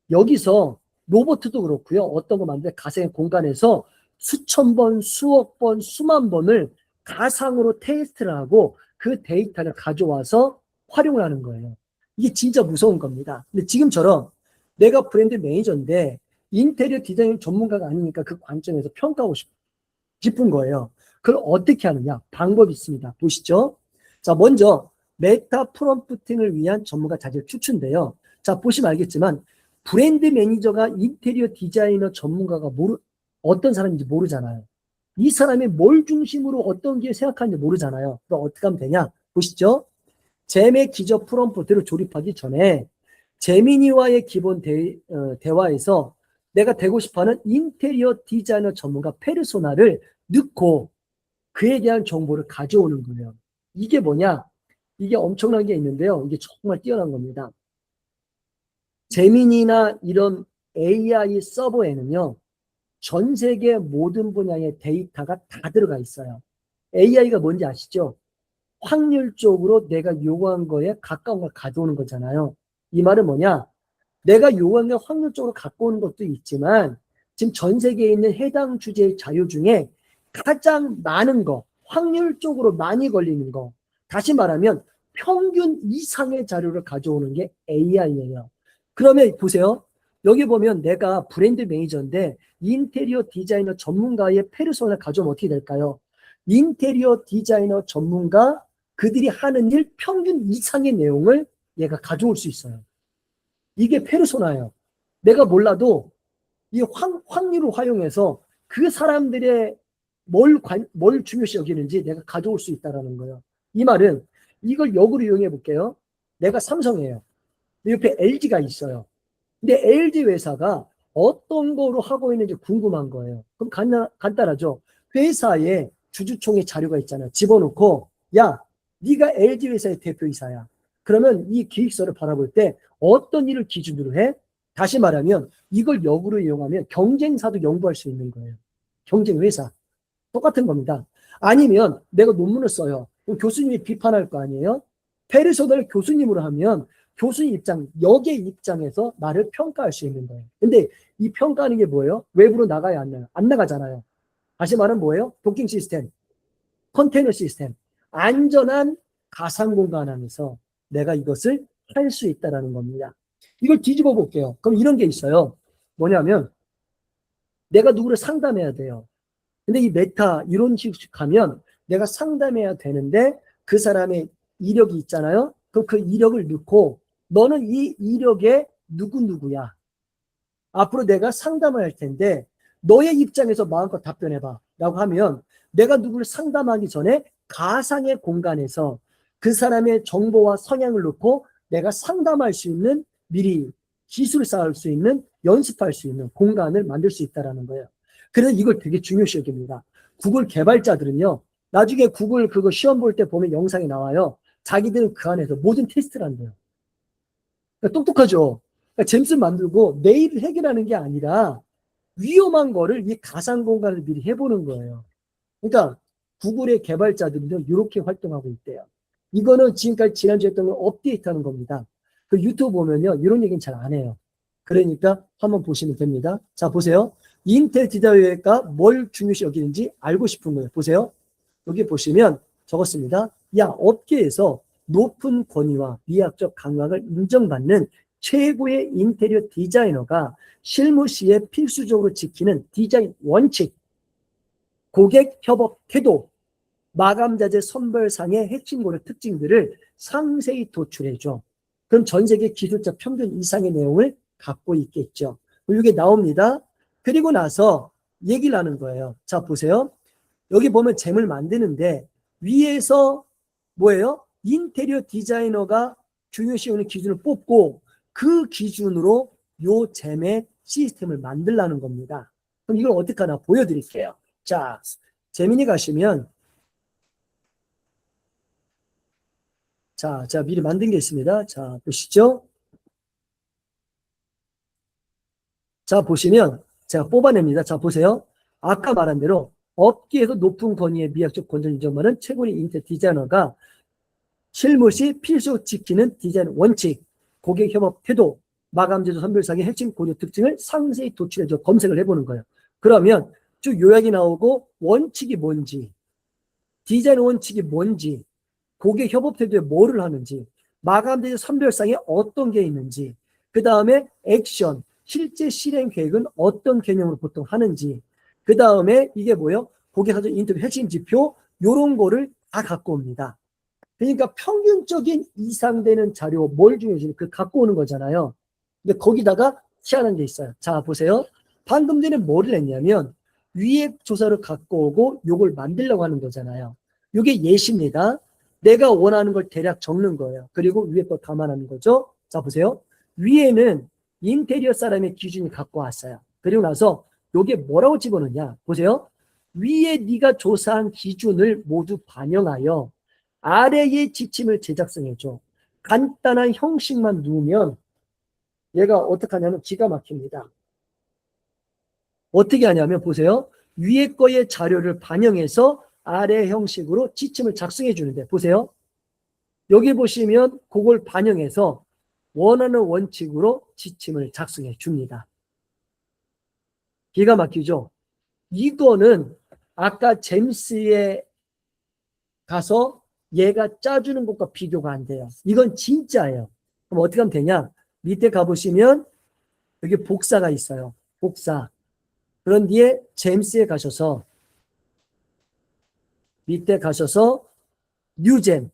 여기서 로봇도 그렇고요. 어떤 거 만들 때 가상의 공간에서 수천 번, 수억 번, 수만 번을 가상으로 테스트를 하고 그 데이터를 가져와서 활용을 하는 거예요. 이게 진짜 무서운 겁니다. 근데 지금처럼 내가 브랜드 매니저인데 인테리어 디자인 전문가가 아니니까 그 관점에서 평가하고 싶은 거예요. 그걸 어떻게 하느냐? 방법이 있습니다. 보시죠. 자, 먼저 메타 프롬프팅을 위한 전문가 자질 추천인데요. 자, 보시면 알겠지만 브랜드 매니저가 인테리어 디자이너 전문가가 어떤 사람인지 모르잖아요. 이 사람이 뭘 중심으로 어떤 게 생각하는지 모르잖아요. 그럼 어떻게 하면 되냐? 보시죠. 제메 기저 프롬프트를 조립하기 전에 제미니와의 기본 대화에서 내가 되고 싶어하는 인테리어 디자이너 전문가 페르소나를 넣고 그에 대한 정보를 가져오는 거예요. 이게 뭐냐? 이게 엄청난 게 있는데요. 이게 정말 뛰어난 겁니다. 제미니나 이런 AI 서버에는요, 전 세계 모든 분야의 데이터가 다 들어가 있어요. AI가 뭔지 아시죠? 확률적으로 내가 요구한 거에 가까운 걸 가져오는 거잖아요. 이 말은 뭐냐? 내가 요구한 게 확률적으로 갖고 오는 것도 있지만 지금 전 세계에 있는 해당 주제의 자료 중에 가장 많은 거, 확률적으로 많이 걸리는 거, 다시 말하면 평균 이상의 자료를 가져오는 게 AI예요. 그러면 보세요. 여기 보면 내가 브랜드 매니저인데 인테리어 디자이너 전문가의 페르소나를 가져오면 어떻게 될까요? 인테리어 디자이너 전문가 그들이 하는 일 평균 이상의 내용을 얘가 가져올 수 있어요. 이게 페르소나예요. 내가 몰라도 이 확률을 활용해서 그 사람들의 뭘 중요시 여기는지 내가 가져올 수 있다는 거예요. 이 말은 이걸 역으로 이용해 볼게요. 내가 삼성이에요. 옆에 LG가 있어요. 근데 LG 회사가 어떤 거로 하고 있는지 궁금한 거예요. 그럼 간단하죠. 회사에 주주총회 자료가 있잖아요. 집어넣고 야, 네가 LG 회사의 대표이사야. 그러면 이 기획서를 바라볼 때 어떤 일을 기준으로 해? 다시 말하면 이걸 역으로 이용하면 경쟁사도 연구할 수 있는 거예요. 경쟁 회사. 똑같은 겁니다. 아니면 내가 논문을 써요. 그럼 교수님이 비판할 거 아니에요? 페르소나를 교수님으로 하면 교수님 입장, 역의 입장에서 나를 평가할 수 있는 거예요. 근데 이 평가하는 게 뭐예요? 외부로 나가야 안 나가요? 안 나가잖아요. 다시 말하면 뭐예요? 도킹 시스템, 컨테이너 시스템, 안전한 가상 공간 안에서 내가 이것을 할 수 있다는 겁니다. 이걸 뒤집어 볼게요. 그럼 이런 게 있어요. 뭐냐면 내가 누구를 상담해야 돼요. 근데 이 메타 이런 식으로 가면 내가 상담해야 되는데 그 사람의 이력이 있잖아요. 그럼 그 이력을 넣고 너는 이 이력에 누구누구야. 앞으로 내가 상담을 할 텐데 너의 입장에서 마음껏 답변해봐 라고 하면 내가 누구를 상담하기 전에 가상의 공간에서 그 사람의 정보와 성향을 넣고 내가 상담할 수 있는 미리 기술을 쌓을 수 있는 연습할 수 있는 공간을 만들 수 있다는 거예요. 그래서 이걸 되게 중요시 여깁니다. 구글 개발자들은요. 나중에 구글 그거 시험 볼 때 보면 영상이 나와요. 자기들은 그 안에서 모든 테스트를 한대요. 그러니까 똑똑하죠. 그러니까 잼스 만들고 내일을 해결하는 게 아니라 위험한 거를 이 가상 공간을 미리 해보는 거예요. 그러니까 구글의 개발자들은 이렇게 활동하고 있대요. 이거는 지금까지 지난주에 했던 걸 업데이트하는 겁니다. 그 유튜브 보면요. 이런 얘기는 잘 안 해요. 그러니까 한번 보시면 됩니다. 자, 보세요. 인텔 디자이너가 뭘 중요시 여기는지 알고 싶은 거예요. 보세요. 여기 보시면 적었습니다. 야, 업계에서 높은 권위와 미학적 감각을 인정받는 최고의 인테리어 디자이너가 실무 시에 필수적으로 지키는 디자인 원칙, 고객 협업 태도, 마감 자재 선별상의 핵심고려 특징들을 상세히 도출해줘. 그럼 전 세계 기술자 평균 이상의 내용을 갖고 있겠죠. 이게 나옵니다. 그리고 나서 얘기를 하는 거예요. 자, 보세요. 여기 보면 잼을 만드는데 위에서 뭐예요? 인테리어 디자이너가 중요시하는 기준을 뽑고 그 기준으로 요 잼의 시스템을 만들라는 겁니다. 그럼 이걸 어떻게 하나 보여드릴게요. 자, 재민이 가시면 자, 미리 만든 게 있습니다. 자, 보시죠. 자, 보시면 제가 뽑아냅니다. 자, 보세요. 아까 말한 대로 업계에서 높은 권위의 미학적 권위를 인정받는 최고의 인테리어 디자이너가 실무 시 필수 지키는 디자인 원칙, 고객 협업 태도, 마감 제조 선별상의 핵심 고려 특징을 상세히 도출해줘 검색을 해보는 거예요. 그러면 쭉 요약이 나오고 원칙이 뭔지, 디자인 원칙이 뭔지, 고객 협업 태도에 뭐를 하는지, 마감 제조 선별상에 어떤 게 있는지, 그 다음에 액션, 실제 실행 계획은 어떤 개념으로 보통 하는지, 그 다음에 이게 뭐예요? 고객 사전 인터뷰 핵심 지표, 요런 거를 다 갖고 옵니다. 그러니까 평균적인 이상되는 자료, 뭘 중요시 그 갖고 오는 거잖아요. 근데 거기다가 희한한 게 있어요. 자, 보세요. 방금 전에 뭐를 했냐면 위에 조사를 갖고 오고 요걸 만들려고 하는 거잖아요. 요게 예시입니다. 내가 원하는 걸 대략 적는 거예요. 그리고 위에 걸 감안하는 거죠. 자, 보세요. 위에는 인테리어 사람의 기준이 갖고 왔어요. 그리고 나서 요게 뭐라고 집어넣냐. 보세요. 위에 네가 조사한 기준을 모두 반영하여 아래의 지침을 제작성해줘. 간단한 형식만 누우면 얘가 어떻게 하냐면 기가 막힙니다. 어떻게 하냐면 보세요. 위에 거의 자료를 반영해서 아래 형식으로 지침을 작성해 주는데 보세요. 여기 보시면 그걸 반영해서 원하는 원칙으로 지침을 작성해 줍니다. 기가 막히죠? 이거는 아까 잼스에 가서 얘가 짜주는 것과 비교가 안 돼요. 이건 진짜예요. 그럼 어떻게 하면 되냐? 밑에 가보시면 여기 복사가 있어요. 복사. 그런 뒤에 잼스에 가셔서 밑에 가셔서 뉴잼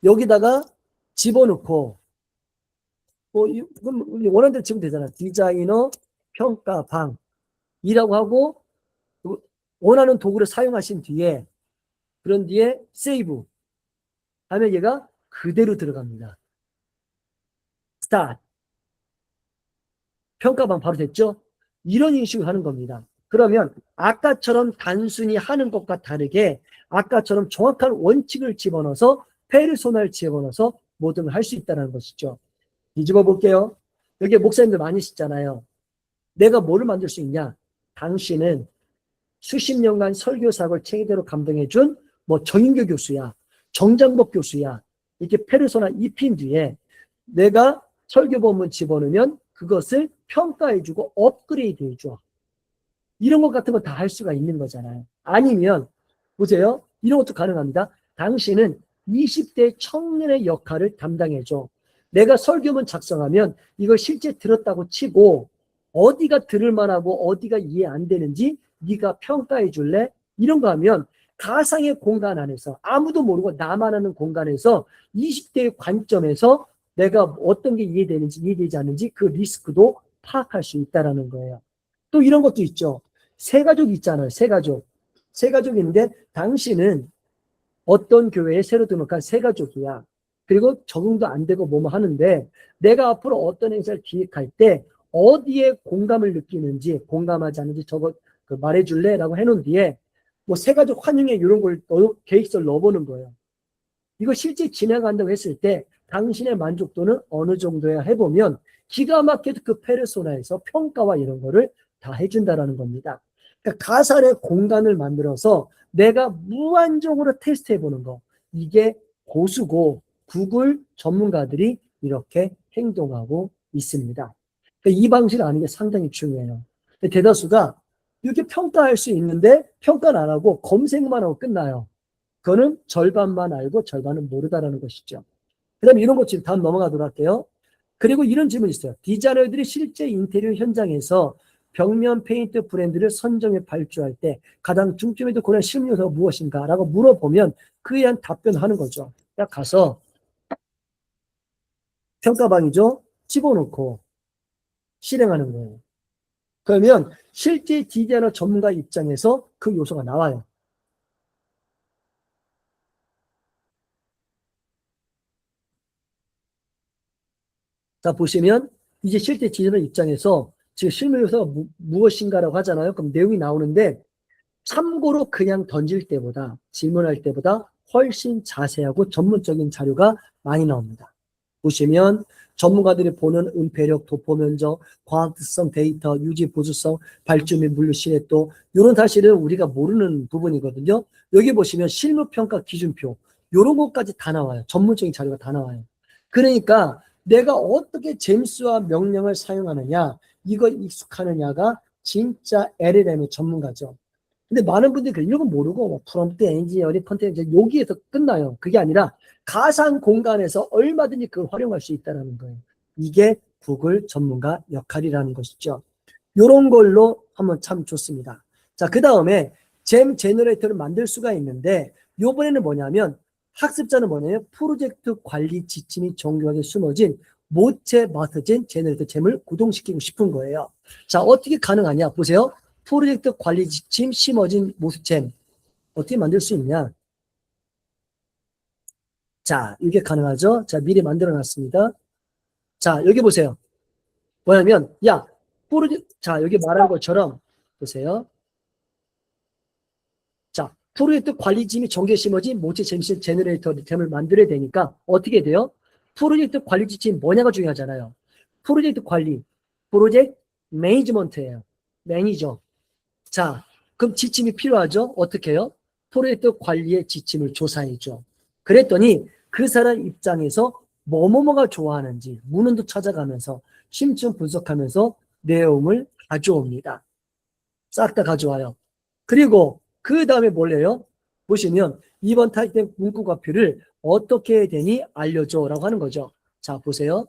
여기다가 집어넣고 그럼 원하는 대로 치면 되잖아. 디자이너 평가방이라고 하고 원하는 도구를 사용하신 뒤에 그런 뒤에 세이브 하면 얘가 그대로 들어갑니다. 스타트. 평가방 바로 됐죠? 이런 인식을 하는 겁니다. 그러면 아까처럼 단순히 하는 것과 다르게 아까처럼 정확한 원칙을 집어넣어서 페르소나를 집어넣어서 모든 걸 할 수 있다는 것이죠. 뒤집어 볼게요. 여기 목사님들 많이 쓰잖아요. 내가 뭐를 만들 수 있냐? 당신은 수십 년간 설교 사역을 체계대로 감당해준 뭐 정인교 교수야, 정장복 교수야. 이렇게 페르소나 입힌 뒤에 내가 설교 본문 집어넣으면 그것을 평가해주고 업그레이드해줘. 이런 것 같은 거 다 할 수가 있는 거잖아요. 아니면 보세요. 이런 것도 가능합니다. 당신은 20대 청년의 역할을 담당해줘. 내가 설교문 작성하면 이걸 실제 들었다고 치고 어디가 들을 만하고 어디가 이해 안 되는지 네가 평가해 줄래? 이런 거 하면 가상의 공간 안에서 아무도 모르고 나만 아는 공간에서 20대의 관점에서 내가 어떤 게 이해되는지 이해되지 않는지 그 리스크도 파악할 수 있다는 거예요. 또 이런 것도 있죠. 세 가족 있잖아요. 세 가족. 세 가족인데 당신은 어떤 교회에 새로 등록한 세 가족이야. 그리고 적응도 안 되고 뭐뭐 하는데 내가 앞으로 어떤 행사를 기획할 때 어디에 공감을 느끼는지 공감하지 않는지 저거 말해줄래? 라고 해놓은 뒤에 뭐 세 가족 환영회 이런 걸 계획서를 넣어보는 거예요. 이거 실제 진행한다고 했을 때 당신의 만족도는 어느 정도야 해보면 기가 막혀도 그 페르소나에서 평가와 이런 거를 다 해준다라는 겁니다. 그러니까 가설의 공간을 만들어서 내가 무한정으로 테스트해 보는 거. 이게 고수고 구글 전문가들이 이렇게 행동하고 있습니다. 그러니까 이 방식을 아는 게 상당히 중요해요. 대다수가 이렇게 평가할 수 있는데 평가는 안 하고 검색만 하고 끝나요. 그거는 절반만 알고 절반은 모르다라는 것이죠. 그 다음에 이런 것 지금 다음 넘어가도록 할게요. 그리고 이런 질문이 있어요. 디자이너들이 실제 인테리어 현장에서 벽면 페인트 브랜드를 선정해 발주할 때 가장 중점에도 고려한 실무 요소가 무엇인가? 라고 물어보면 그에 대한 답변을 하는 거죠. 딱 가서 평가방이죠. 집어넣고 실행하는 거예요. 그러면 실제 디자이너 전문가 입장에서 그 요소가 나와요. 자, 보시면 이제 실제 디자이너 입장에서 지금 실무 요소가 무엇인가라고 하잖아요. 그럼 내용이 나오는데 참고로 그냥 던질 때보다 질문할 때보다 훨씬 자세하고 전문적인 자료가 많이 나옵니다. 보시면 전문가들이 보는 은폐력, 도포 면적, 과학성 데이터, 유지 보수성, 발주 및 물류 신뢰도 이런 사실은 우리가 모르는 부분이거든요. 여기 보시면 실무평가 기준표 이런 것까지 다 나와요. 전문적인 자료가 다 나와요. 그러니까 내가 어떻게 잼스와 명령을 사용하느냐 이거 익숙하느냐가 진짜 LLM의 전문가죠. 근데 많은 분들이 이런 건 모르고 뭐 프롬프트 엔지니어링 컨텐츠 여기에서 끝나요. 그게 아니라 가상 공간에서 얼마든지 그걸 활용할 수 있다는 거예요. 이게 구글 전문가 역할이라는 것이죠. 이런 걸로 하면 참 좋습니다. 자, 그 다음에 잼 제너레이터를 만들 수가 있는데 이번에는 뭐냐면 학습자는 뭐냐면 프로젝트 관리 지침이 정교하게 숨어진 모체 마스터젠 제너레이터 잼을 구동시키고 싶은 거예요. 자, 어떻게 가능하냐 보세요. 프로젝트 관리 지침 심어진 모습잼 어떻게 만들 수 있냐? 자, 이게 가능하죠? 자, 미리 만들어 놨습니다. 자, 여기 보세요. 뭐냐면, 야, 자, 여기 말한 것처럼, 보세요. 자, 프로젝트 관리 지침이 정교에 심어진 모체 제너레이터 잼을 만들어야 되니까 어떻게 돼요? 프로젝트 관리 지침 뭐냐가 중요하잖아요. 프로젝트 관리, 프로젝트 매니지먼트예요. 매니저. 자, 그럼 지침이 필요하죠? 어떻게 해요? 프로젝트 관리의 지침을 조사해줘. 그랬더니 그 사람 입장에서 뭐뭐뭐가 좋아하는지 문헌도 찾아가면서 심층 분석하면서 내용을 가져옵니다. 싹 다 가져와요. 그리고 그 다음에 뭘 해요? 보시면 이번 타이틀 문구과표를 어떻게 해야 되니 알려줘 라고 하는 거죠. 자, 보세요.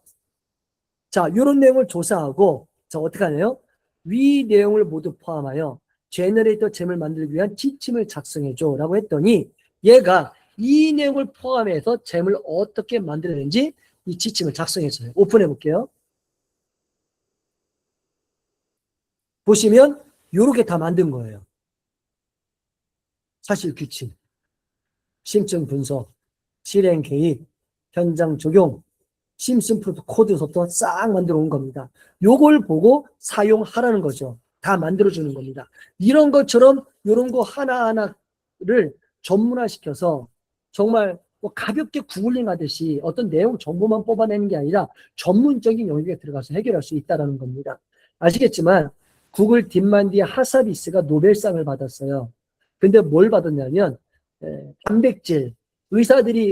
자, 이런 내용을 조사하고 자, 어떻게 하나요? 위 내용을 모두 포함하여 제너레이터 잼을 만들기 위한 지침을 작성해줘 라고 했더니 얘가 이 내용을 포함해서 잼을 어떻게 만들었는지 이 지침을 작성했어요. 오픈해 볼게요. 보시면 이렇게 다 만든 거예요. 사실 규칙, 심층 분석, 실행 개입, 현장 적용, 심슨 프로프 코드부터 싹 만들어 온 겁니다. 요걸 보고 사용하라는 거죠. 다 만들어주는 겁니다. 이런 것처럼 이런 거 하나하나를 전문화시켜서 정말 뭐 가볍게 구글링 하듯이 어떤 내용 정보만 뽑아내는 게 아니라 전문적인 영역에 들어가서 해결할 수 있다는 겁니다. 아시겠지만 구글 딥마인드의 하사비스가 노벨상을 받았어요. 근데 뭘 받았냐면 단백질,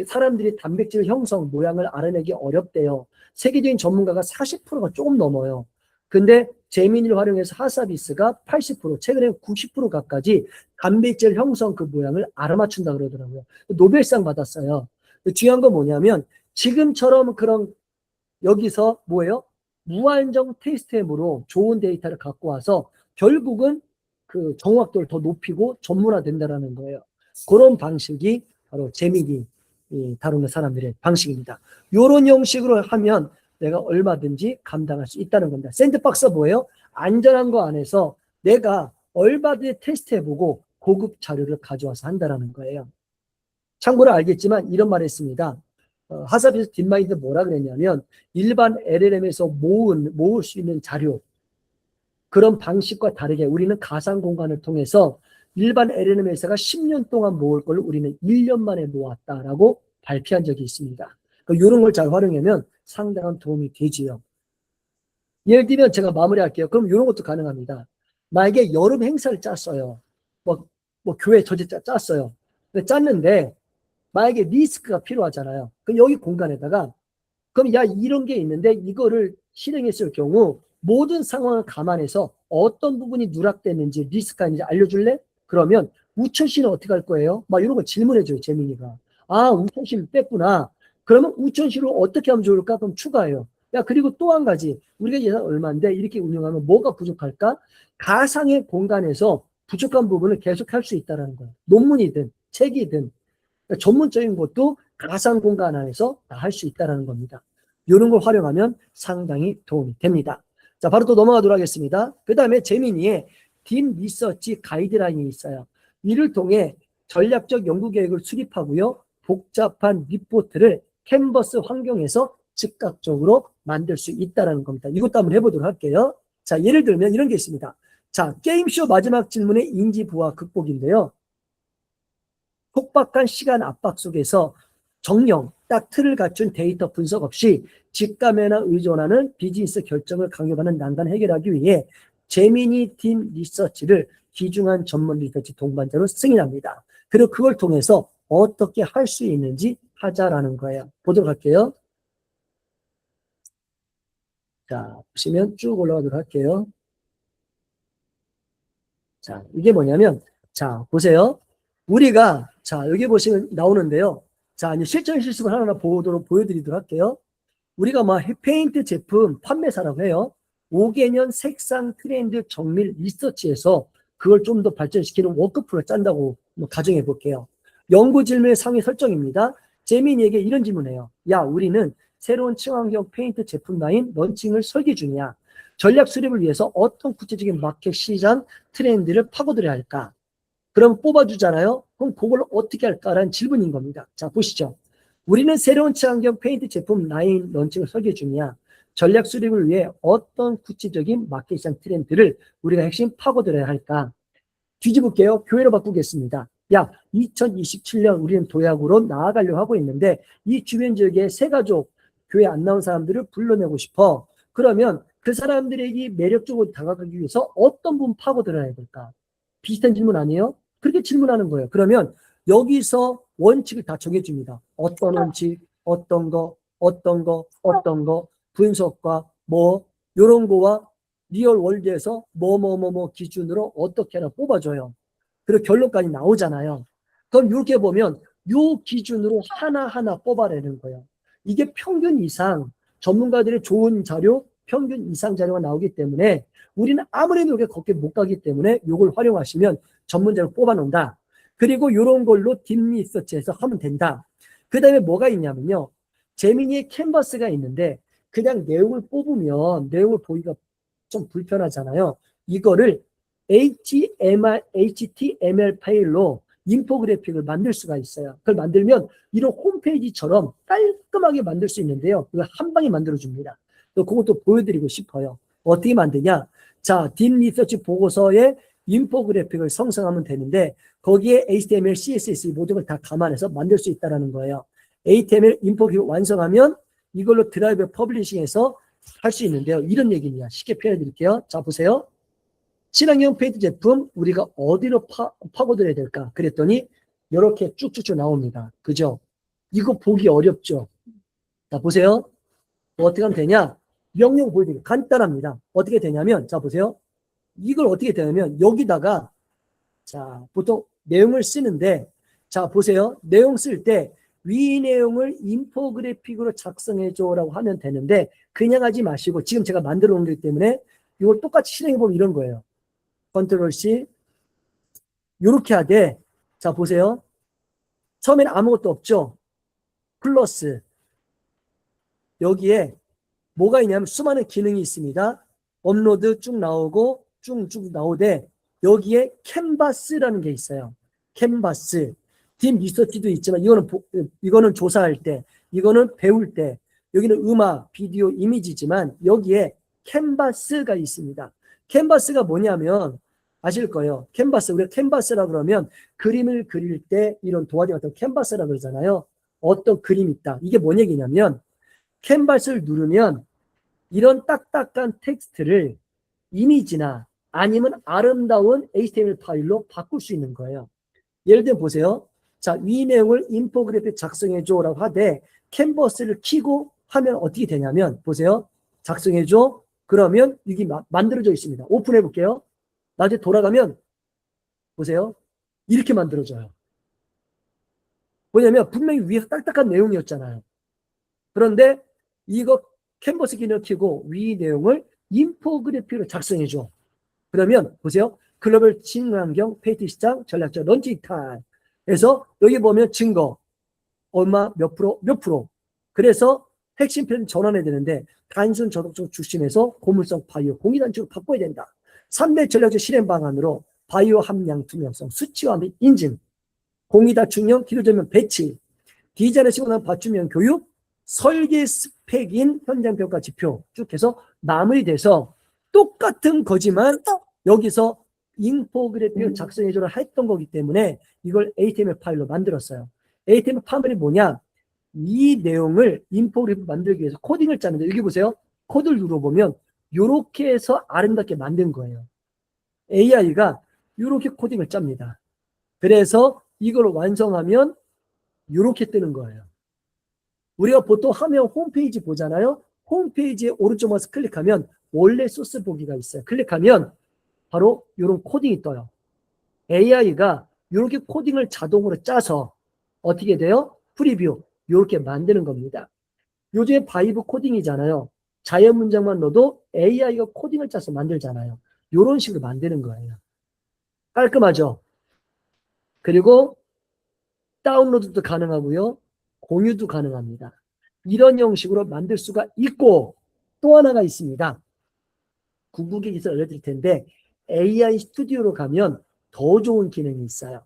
사람들이 단백질 형성 모양을 알아내기 어렵대요. 세계적인 전문가가 40%가 조금 넘어요. 근데 제미니를 활용해서 하사비스가 80%, 최근에 90%가까지 단백질 형성 그 모양을 알아맞춘다 그러더라고요. 노벨상 받았어요. 중요한 건 뭐냐면 지금처럼 그런 여기서 뭐예요? 무한정 테스트햄으로 좋은 데이터를 갖고 와서 결국은 그 정확도를 더 높이고 전문화된다라는 거예요. 그런 방식이 바로 재미기 다루는 사람들의 방식입니다. 이런 형식으로 하면 내가 얼마든지 감당할 수 있다는 겁니다. 샌드박스가 뭐예요? 안전한 거 안에서 내가 얼마든지 테스트해보고 고급 자료를 가져와서 한다는 거예요. 참고로 알겠지만 이런 말을 했습니다. 하사비스 딥마인드 뭐라 그랬냐면 일반 LLM에서 모을 수 있는 자료 그런 방식과 다르게 우리는 가상 공간을 통해서 일반 LLM 회사가 10년 동안 모을 걸 우리는 1년 만에 모았다라고 발표한 적이 있습니다. 이런 걸 잘 활용하면 상당한 도움이 되지요. 예를 들면 제가 마무리할게요. 그럼 이런 것도 가능합니다. 만약에 여름 행사를 짰어요. 뭐 교회 전체 짰어요. 근데 짰는데 만약에 리스크가 필요하잖아요. 그럼 여기 공간에다가 그럼 야 이런 게 있는데 이거를 실행했을 경우 모든 상황을 감안해서 어떤 부분이 누락됐는지 리스크가 있는지 알려줄래? 그러면 우천시는 어떻게 할 거예요? 막 이런 거 질문해줘요. 재민이가. 아 우천시를 뺐구나. 그러면 우천시로 어떻게 하면 좋을까? 그럼 추가해요. 야 그리고 또 한 가지 우리가 예산 얼마인데 이렇게 운영하면 뭐가 부족할까? 가상의 공간에서 부족한 부분을 계속 할 수 있다는 거예요. 논문이든 책이든 그러니까 전문적인 것도 가상 공간 안에서 다 할 수 있다는 겁니다. 이런 걸 활용하면 상당히 도움이 됩니다. 자, 바로 또 넘어가도록 하겠습니다. 그 다음에 제미니의 딥 리서치 가이드라인이 있어요. 이를 통해 전략적 연구 계획을 수립하고요. 복잡한 리포트를 캔버스 환경에서 즉각적으로 만들 수 있다는 겁니다. 이것도 한번 해보도록 할게요. 자, 예를 들면 이런 게 있습니다. 자, 게임쇼 마지막 질문의 인지 부화 극복인데요. 촉박한 시간 압박 속에서 정령, 딱 틀을 갖춘 데이터 분석 없이 직감에나 의존하는 비즈니스 결정을 강요하는 난관 해결하기 위해 제미니 팀 리서치를 귀중한 전문 리서치 동반자로 승인합니다. 그리고 그걸 통해서 어떻게 할 수 있는지 하자라는 거예요. 보도록 할게요. 자, 보시면 쭉 올라가도록 할게요. 자, 이게 뭐냐면, 자, 보세요. 우리가, 자, 여기 보시면 나오는데요. 자, 이제 실전 실습을 하나 보여드리도록 할게요. 우리가 뭐 페인트 제품 판매사라고 해요. 5개년 색상 트렌드 정밀 리서치에서 그걸 좀 더 발전시키는 워크플랜을 짠다고 가정해 볼게요. 연구 질문의 상위 설정입니다. 제민이에게 이런 질문해요. 야, 우리는 새로운 친환경 페인트 제품 라인 런칭을 설계 중이야. 전략 수립을 위해서 어떤 구체적인 마켓 시장 트렌드를 파고들어야 할까? 그럼 뽑아주잖아요. 그럼 그걸 어떻게 할까라는 질문인 겁니다. 자, 보시죠. 우리는 새로운 친환경 페인트 제품 라인 런칭을 설계 중이야. 전략 수립을 위해 어떤 구체적인 마켓 시장 트렌드를 우리가 핵심 파고들어야 할까? 뒤집을게요. 교회로 바꾸겠습니다. 야, 2027년 우리는 도약으로 나아가려고 하고 있는데 이 주변 지역에 새가족 교회 안 나온 사람들을 불러내고 싶어. 그러면 그 사람들에게 매력적으로 다가가기 위해서 어떤 부분 파고들어야 될까? 비슷한 질문 아니에요? 그렇게 질문하는 거예요. 그러면 여기서 원칙을 다 정해줍니다. 어떤 원칙, 어떤 거, 분석과 뭐 이런 거와 리얼 월드에서 뭐 기준으로 어떻게 하나 뽑아줘요. 그리고 결론까지 나오잖아요. 그럼 이렇게 보면 요 기준으로 하나하나 뽑아내는 거예요. 이게 평균 이상 전문가들의 좋은 자료, 평균 이상 자료가 나오기 때문에 우리는 아무래도 이렇게 걷게 못 가기 때문에 이걸 활용하시면 전문자로 뽑아놓는다. 그리고 이런 걸로 딥 리서치해서 하면 된다. 그 다음에 뭐가 있냐면요. 제미니의 캔버스가 있는데 그냥 내용을 뽑으면 내용을 보기가 좀 불편하잖아요. 이거를 HTML 파일로 인포그래픽을 만들 수가 있어요. 그걸 만들면 이런 홈페이지처럼 깔끔하게 만들 수 있는데요. 이걸 한 방에 만들어줍니다. 또 그것도 보여드리고 싶어요. 어떻게 만드냐? 자, 딥 리서치 보고서에 인포그래픽을 생성하면 되는데 거기에 HTML, CSS 모든 걸 다 감안해서 만들 수 있다는 거예요. HTML 인포그래픽 완성하면 이걸로 드라이브 퍼블리싱해서 할 수 있는데요. 이런 얘기입니다. 쉽게 표현해 드릴게요. 자, 보세요. 친환경 페인트 제품 우리가 어디로 파고들어야 될까? 그랬더니 이렇게 쭉쭉쭉 나옵니다. 그죠? 이거 보기 어렵죠? 자, 보세요. 어떻게 하면 되냐? 명령 보여드릴게요. 간단합니다. 어떻게 되냐면, 자, 보세요. 이걸 어떻게 되냐면, 여기다가, 자, 보통 내용을 쓰는데, 자, 보세요. 내용 쓸 때, 위 내용을 인포그래픽으로 작성해줘라고 하면 되는데, 그냥 하지 마시고, 지금 제가 만들어 놓은 거기 때문에, 이걸 똑같이 실행해보면 이런 거예요. 컨트롤 C. 요렇게 하되, 자, 보세요. 처음에는 아무것도 없죠? 플러스. 여기에 뭐가 있냐면 수많은 기능이 있습니다. 업로드 쭉 나오고 쭉쭉 나오되 여기에 캔버스라는 게 있어요. 캔버스. 딥 리서치도 있지만 이거는 조사할 때, 이거는 배울 때, 여기는 음악, 비디오, 이미지지만 여기에 캔버스가 있습니다. 캔버스가 뭐냐면 아실 거예요. 캔버스. 우리가 캔버스라 그러면 그림을 그릴 때 이런 도화지 같은 캔버스라 그러잖아요. 어떤 그림이 있다. 이게 뭔 얘기냐면 캔버스를 누르면 이런 딱딱한 텍스트를 이미지나 아니면 아름다운 HTML 파일로 바꿀 수 있는 거예요. 예를 들면 보세요. 자, 이 내용을 인포그래픽 작성해줘라고 하되 캔버스를 키고 하면 어떻게 되냐면 보세요. 작성해줘. 그러면 이게 만들어져 있습니다. 오픈해 볼게요. 나중에 돌아가면 보세요. 이렇게 만들어져요. 뭐냐면 분명히 위에서 딱딱한 내용이었잖아요. 그런데 이거 캔버스 기능을 켜고 위 내용을 인포그래픽으로 작성해줘. 그러면 보세요. 글로벌 친환경 페인트 시장 전략적 런칭 타임. 그래서 여기 보면 증거 얼마 몇 프로. 그래서 핵심 표현 전환해야 되는데 단순 저독성 출신에서 고물성 바이오 공이단축으로 바꿔야 된다. 3대 전략적 실행 방안으로 바이오 함량 투명성, 수치화 및 인증, 공이다축형 기술전면 배치, 디자인을 시고 난 맞춤형 교육, 설계 스펙인 현장 평가 지표 쭉 해서 마무리돼서 똑같은 거지만 여기서 인포그래픽을 작성해주라 했던 거기 때문에 이걸 HTML 파일로 만들었어요. HTML 파일이 뭐냐? 이 내용을 인포그래픽 만들기 위해서 코딩을 짜는데 여기 보세요. 코드를 눌러보면 이렇게 해서 아름답게 만든 거예요. AI가 이렇게 코딩을 짭니다. 그래서 이걸 완성하면 이렇게 뜨는 거예요. 우리가 보통 화면 홈페이지 보잖아요. 홈페이지에 오른쪽 마우스 클릭하면 원래 소스 보기가 있어요. 클릭하면 바로 이런 코딩이 떠요. AI가 이렇게 코딩을 자동으로 짜서 어떻게 돼요? 프리뷰 이렇게 만드는 겁니다. 요즘에 바이브 코딩이잖아요. 자연 문장만 넣어도 AI가 코딩을 짜서 만들잖아요. 이런 식으로 만드는 거예요. 깔끔하죠? 그리고 다운로드도 가능하고요. 공유도 가능합니다. 이런 형식으로 만들 수가 있고 또 하나가 있습니다. 궁극의 기술 알려드릴 텐데 AI 스튜디오로 가면 더 좋은 기능이 있어요.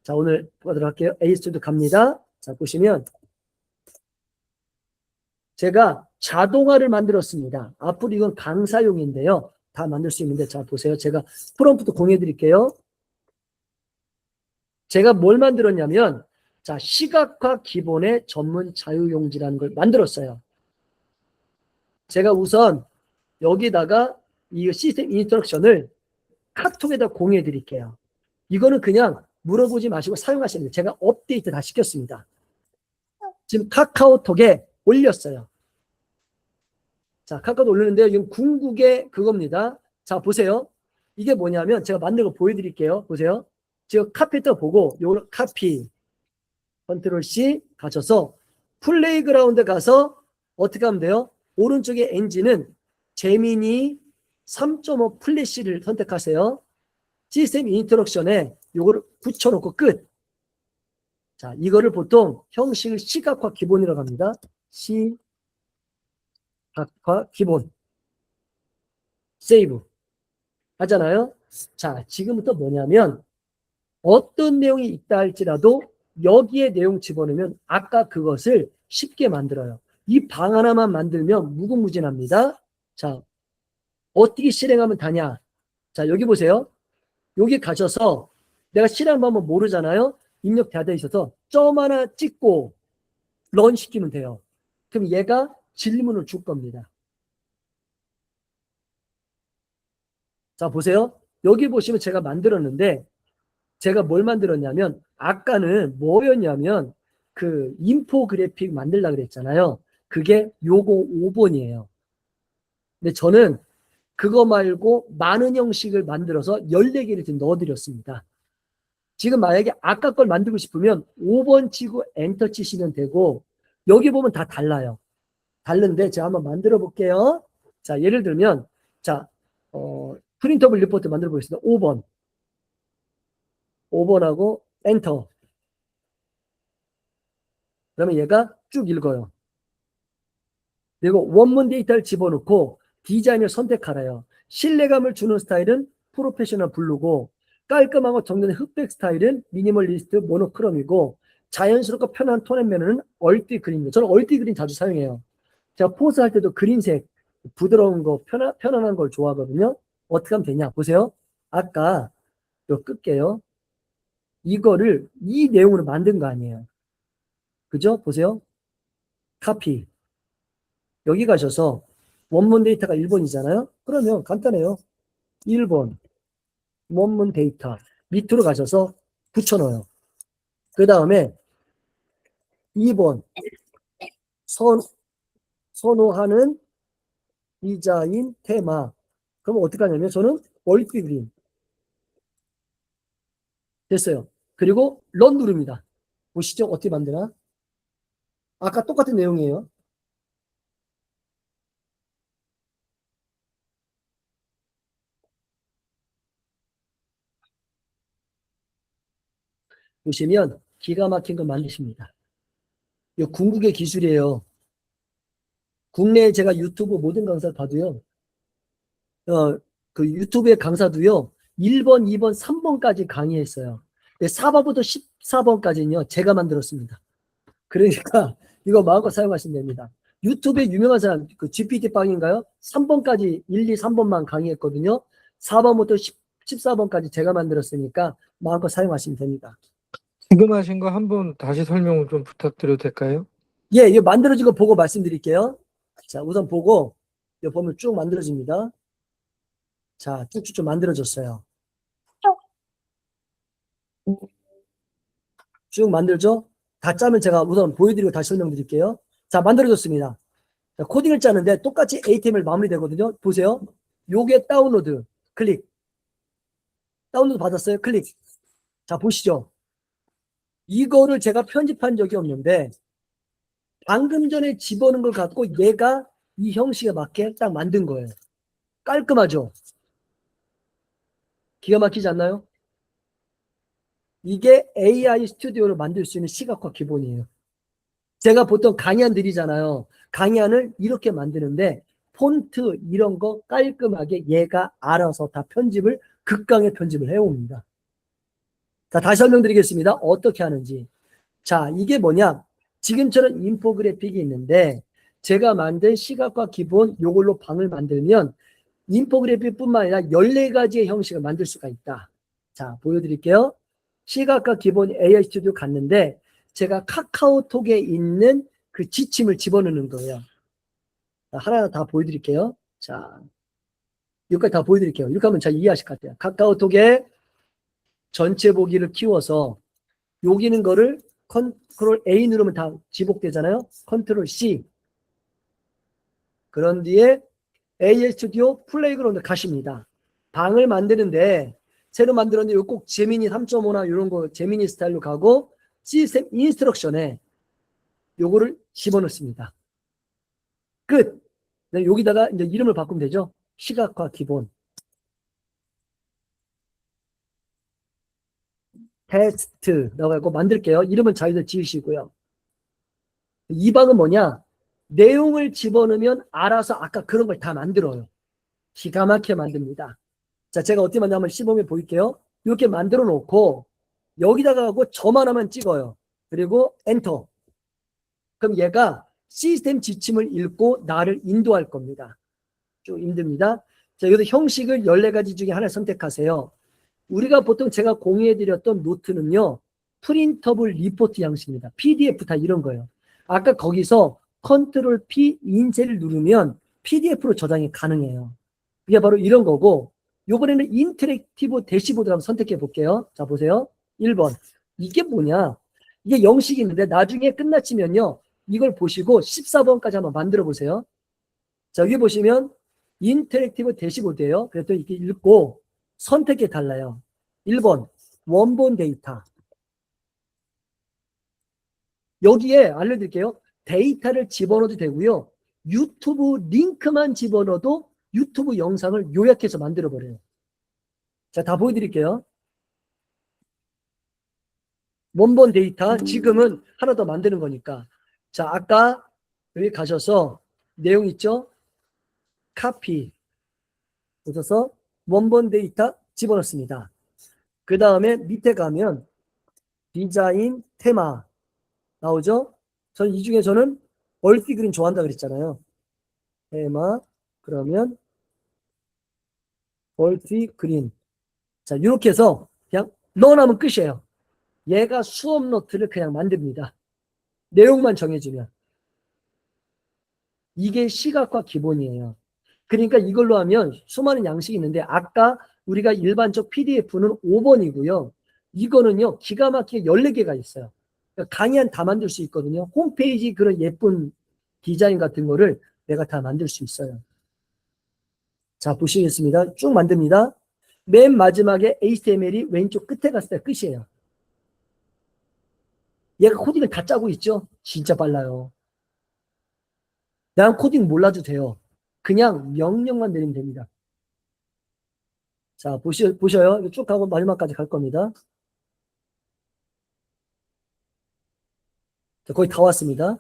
자, 오늘 보도록 할게요. AI 스튜디오 갑니다. 자, 보시면 제가 자동화를 만들었습니다. 앞으로 이건 강사용인데요. 다 만들 수 있는데 자, 보세요. 제가 프롬프트 공유해 드릴게요. 제가 뭘 만들었냐면 자, 시각화 기본의 전문 자유용지라는 걸 만들었어요. 제가 우선 여기다가 이 시스템 인스트럭션을 카톡에다 공유해 드릴게요. 이거는 그냥 물어보지 마시고 사용하시면 돼요. 제가 업데이트 다 시켰습니다. 지금 카카오톡에 올렸어요. 자, 카카오톡 올렸는데요. 이건 궁극의 그겁니다. 자, 보세요. 이게 뭐냐면 제가 만든 거 보여드릴게요. 보세요. 지금 카피터 보고 요 카피 컨트롤 C 가셔서 플레이그라운드 가서 어떻게 하면 돼요? 오른쪽에 엔진은 제미니 3.5 플래시를 선택하세요. 시스템 인스트럭션에 요거를 붙여놓고 끝. 자, 이거를 보통 형식을 시각화 기본이라고 합니다. 시각화 기본. 세이브. 하잖아요. 자, 지금부터 뭐냐면 어떤 내용이 있다 할지라도 여기에 내용 집어넣으면 아까 그것을 쉽게 만들어요. 이 방 하나만 만들면 무궁무진합니다. 자, 어떻게 실행하면 다냐? 자, 여기 보세요. 여기 가셔서 내가 실행 방법 모르잖아요. 입력 다 돼 있어서 점 하나 찍고 런 시키면 돼요. 그럼 얘가 질문을 줄 겁니다. 자, 보세요. 여기 보시면 제가 만들었는데 제가 뭘 만들었냐면 아까는 뭐였냐면 그 인포그래픽 만들려고 그랬잖아요. 그게 요거 5번이에요. 근데 저는 그거 말고 많은 형식을 만들어서 14개를 지금 넣어드렸습니다. 지금 만약에 아까 걸 만들고 싶으면 5번 치고 엔터 치시면 되고 여기 보면 다 달라요. 다른데 제가 한번 만들어 볼게요. 자, 예를 들면 자, 프린터블 리포트 만들어 보겠습니다. 5번. 5번하고 엔터. 그러면 얘가 쭉 읽어요. 그리고 원문 데이터를 집어넣고 디자인을 선택하래요. 신뢰감을 주는 스타일은 프로페셔널 블루고 깔끔하고 정돈된 흑백 스타일은 미니멀리스트 모노크롬이고 자연스럽고 편한 톤 앤 매너는 얼띠 그린입니다. 저는 얼띠 그린 자주 사용해요. 제가 포즈 할 때도 그린색 부드러운 거 편안한 걸 좋아하거든요. 어떻게 하면 되냐 보세요. 아까 이거 끌게요. 이거를 이 내용으로 만든 거 아니에요. 그죠? 보세요. 카피. 여기 가셔서 원문 데이터가 1번이잖아요. 그러면 간단해요. 1번 원문 데이터 밑으로 가셔서 붙여넣어요. 그 다음에 2번 선호하는 디자인 테마. 그럼 어떻게 하냐면 저는 월드 그린 됐어요. 그리고 런 누릅니다. 보시죠. 어떻게 만드나? 아까 똑같은 내용이에요. 보시면 기가 막힌 거 만드십니다. 이 궁극의 기술이에요. 국내에 제가 유튜브 모든 강사를 봐도요. 그 유튜브의 강사도요. 1번, 2번, 3번까지 강의했어요. 4번부터 14번까지는요. 제가 만들었습니다. 그러니까 이거 마음껏 사용하시면 됩니다. 유튜브에 유명한 사람, 그 GPT 빵인가요? 3번까지 1, 2, 3번만 강의했거든요. 4번부터 14번까지 제가 만들었으니까 마음껏 사용하시면 됩니다.
지금 하신 거 한번 다시 설명 좀 부탁드려도 될까요?
예, 이거 만들어진 거 보고 말씀드릴게요. 자, 우선 보고, 여기 보면 쭉 만들어집니다. 자, 쭉쭉쭉 만들어졌어요. 쭉 만들죠? 다 짜면 제가 우선 보여드리고 다시 설명드릴게요. 자, 만들어졌습니다. 자, 코딩을 짜는데 똑같이 HTML 마무리되거든요. 보세요. 요게 다운로드, 클릭. 다운로드 받았어요? 클릭. 자, 보시죠. 이거를 제가 편집한 적이 없는데, 방금 전에 집어넣은 걸 갖고 얘가 이 형식에 맞게 딱 만든 거예요. 깔끔하죠? 기가 막히지 않나요? 이게 AI 스튜디오를 만들 수 있는 시각화 기본이에요. 제가 보통 강의안 드리잖아요. 강의안을 이렇게 만드는데 폰트 이런 거 깔끔하게 얘가 알아서 다 편집을 극강의 편집을 해옵니다. 자, 다시 설명드리겠습니다. 어떻게 하는지. 자, 이게 뭐냐? 지금처럼 인포그래픽이 있는데 제가 만든 시각화 기본 요걸로 방을 만들면 인포그래픽뿐만 아니라 14가지의 형식을 만들 수가 있다. 자, 보여드릴게요. 시각화 기본 AI 스튜디오 갔는데 제가 카카오톡에 있는 그 지침을 집어넣는 거예요. 하나 다 보여드릴게요. 자, 여기까지 다 보여드릴게요. 이렇게 하면 잘 이해하실 것 같아요. 카카오톡에 전체 보기를 키워서 여기는 거를 컨트롤 A 누르면 다 지복되잖아요. 컨트롤 C. 그런 뒤에 AI 스튜디오 플레이그라운드 가십니다. 방을 만드는데 새로 만들었는데 꼭 제미니 3.5나 이런 거 제미니 스타일로 가고 시스템 인스트럭션에 요거를 집어넣습니다. 끝. 여기다가 이제 이름을 바꾸면 되죠. 시각화 기본. 테스트라고 하고 만들게요. 이름은 자기들 지으시고요. 이 방은 뭐냐? 내용을 집어넣으면 알아서 아까 그런 걸 다 만들어요. 기가 막히게 만듭니다. 자, 제가 어떻게 만드나 한번 시범에 보일게요. 이렇게 만들어 놓고 여기다가 하고 저만 하면 찍어요. 그리고 엔터. 그럼 얘가 시스템 지침을 읽고 나를 인도할 겁니다. 쭉 힘듭니다. 자, 여기서 형식을 14가지 중에 하나 선택하세요. 우리가 보통 제가 공유해드렸던 노트는요. 프린터블 리포트 양식입니다. PDF 다 이런 거예요. 아까 거기서 컨트롤 P 인쇄를 누르면 PDF로 저장이 가능해요. 이게 바로 이런 거고 이번에는 인터랙티브 대시보드를 한번 선택해 볼게요. 자, 보세요. 1번. 이게 뭐냐? 이게 형식이 있는데 나중에 끝나치면요. 이걸 보시고 14번까지 한번 만들어 보세요. 자, 여기 보시면 인터랙티브 대시보드예요. 그래서 이렇게 읽고 선택이 달라요. 1번 원본 데이터. 여기에 알려드릴게요. 데이터를 집어넣어도 되고요. 유튜브 링크만 집어넣어도 유튜브 영상을 요약해서 만들어버려요. 자, 다 보여드릴게요. 원본 데이터 지금은 하나 더 만드는 거니까. 자, 아까 여기 가셔서 내용 있죠? 카피 보셔서 원본 데이터 집어넣습니다. 그 다음에 밑에 가면 디자인 테마 나오죠? 저는 이 중에 저는 얼티 그린 좋아한다 그랬잖아요. 테마 그러면 얼티 그린. 자, 이렇게 해서 그냥 넣어놓으면 끝이에요. 얘가 수업 노트를 그냥 만듭니다. 내용만 정해주면. 이게 시각화 기본이에요. 그러니까 이걸로 하면 수많은 양식이 있는데 아까 우리가 일반적 PDF는 5번이고요. 이거는요. 기가 막히게 14개가 있어요. 그러니까 강의안 다 만들 수 있거든요. 홈페이지 그런 예쁜 디자인 같은 거를 내가 다 만들 수 있어요. 자, 보시겠습니다. 쭉 만듭니다. 맨 마지막에 HTML이 왼쪽 끝에 갔을 때 끝이에요. 얘가 코딩을 다 짜고 있죠? 진짜 빨라요. 난 코딩 몰라도 돼요. 그냥 명령만 내리면 됩니다. 자, 보셔요. 쭉 가고 마지막까지 갈 겁니다. 자, 거의 다 왔습니다.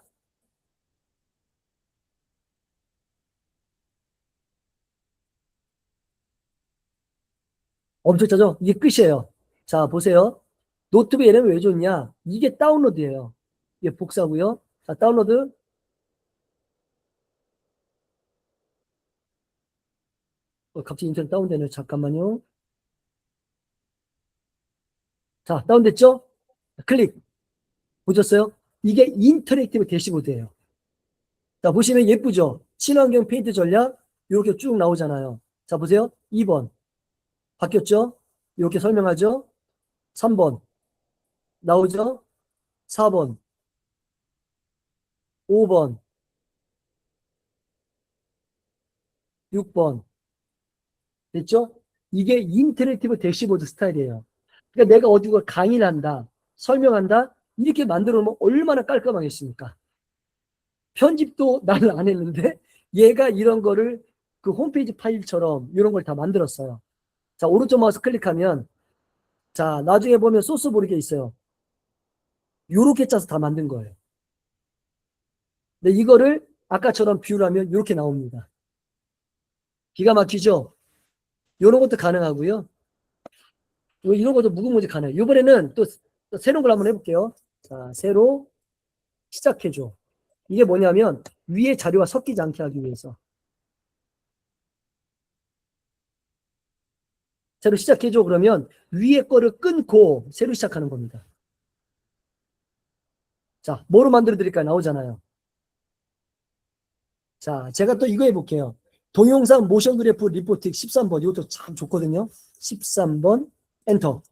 엄청 짜죠? 이게 끝이에요. 자, 보세요. 노트북 얘는 왜 좋냐? 이게 다운로드예요. 이게 복사고요. 자, 다운로드. 갑자기 인터넷 다운되네요. 잠깐만요. 자, 다운됐죠? 클릭. 보셨어요? 이게 인터랙티브 대시보드예요. 자, 보시면 예쁘죠? 친환경 페인트 전략 이렇게 쭉 나오잖아요. 자, 보세요. 2번 바뀌었죠? 이렇게 설명하죠? 3번 나오죠? 4번, 5번, 6번 됐죠? 이게 인터랙티브 대시보드 스타일이에요. 그러니까 내가 어디가 강의를 한다, 설명한다 이렇게 만들어 놓으면 얼마나 깔끔하겠습니까? 편집도 나는 안 했는데 얘가 이런 거를 그 홈페이지 파일처럼 이런 걸 다 만들었어요. 자, 오른쪽 마우스 클릭하면 자, 나중에 보면 소스 보르게 있어요. 요렇게 짜서 다 만든 거예요. 근데 이거를 아까처럼 비유하면 이렇게 나옵니다. 기가 막히죠? 요런 것도 가능하고요. 이런 것도 무궁무진 가능해요. 이번에는 또 새로운 걸 한번 해볼게요. 자, 새로 시작해줘. 이게 뭐냐면 위에 자료가 섞이지 않게 하기 위해서. 새로 시작해줘 그러면 위에 거를 끊고 새로 시작하는 겁니다. 자, 뭐로 만들어 드릴까요? 나오잖아요. 자, 제가 또 이거 해볼게요. 동영상 모션 그래프 리포팅 13번. 이것도 참 좋거든요. 13번 엔터.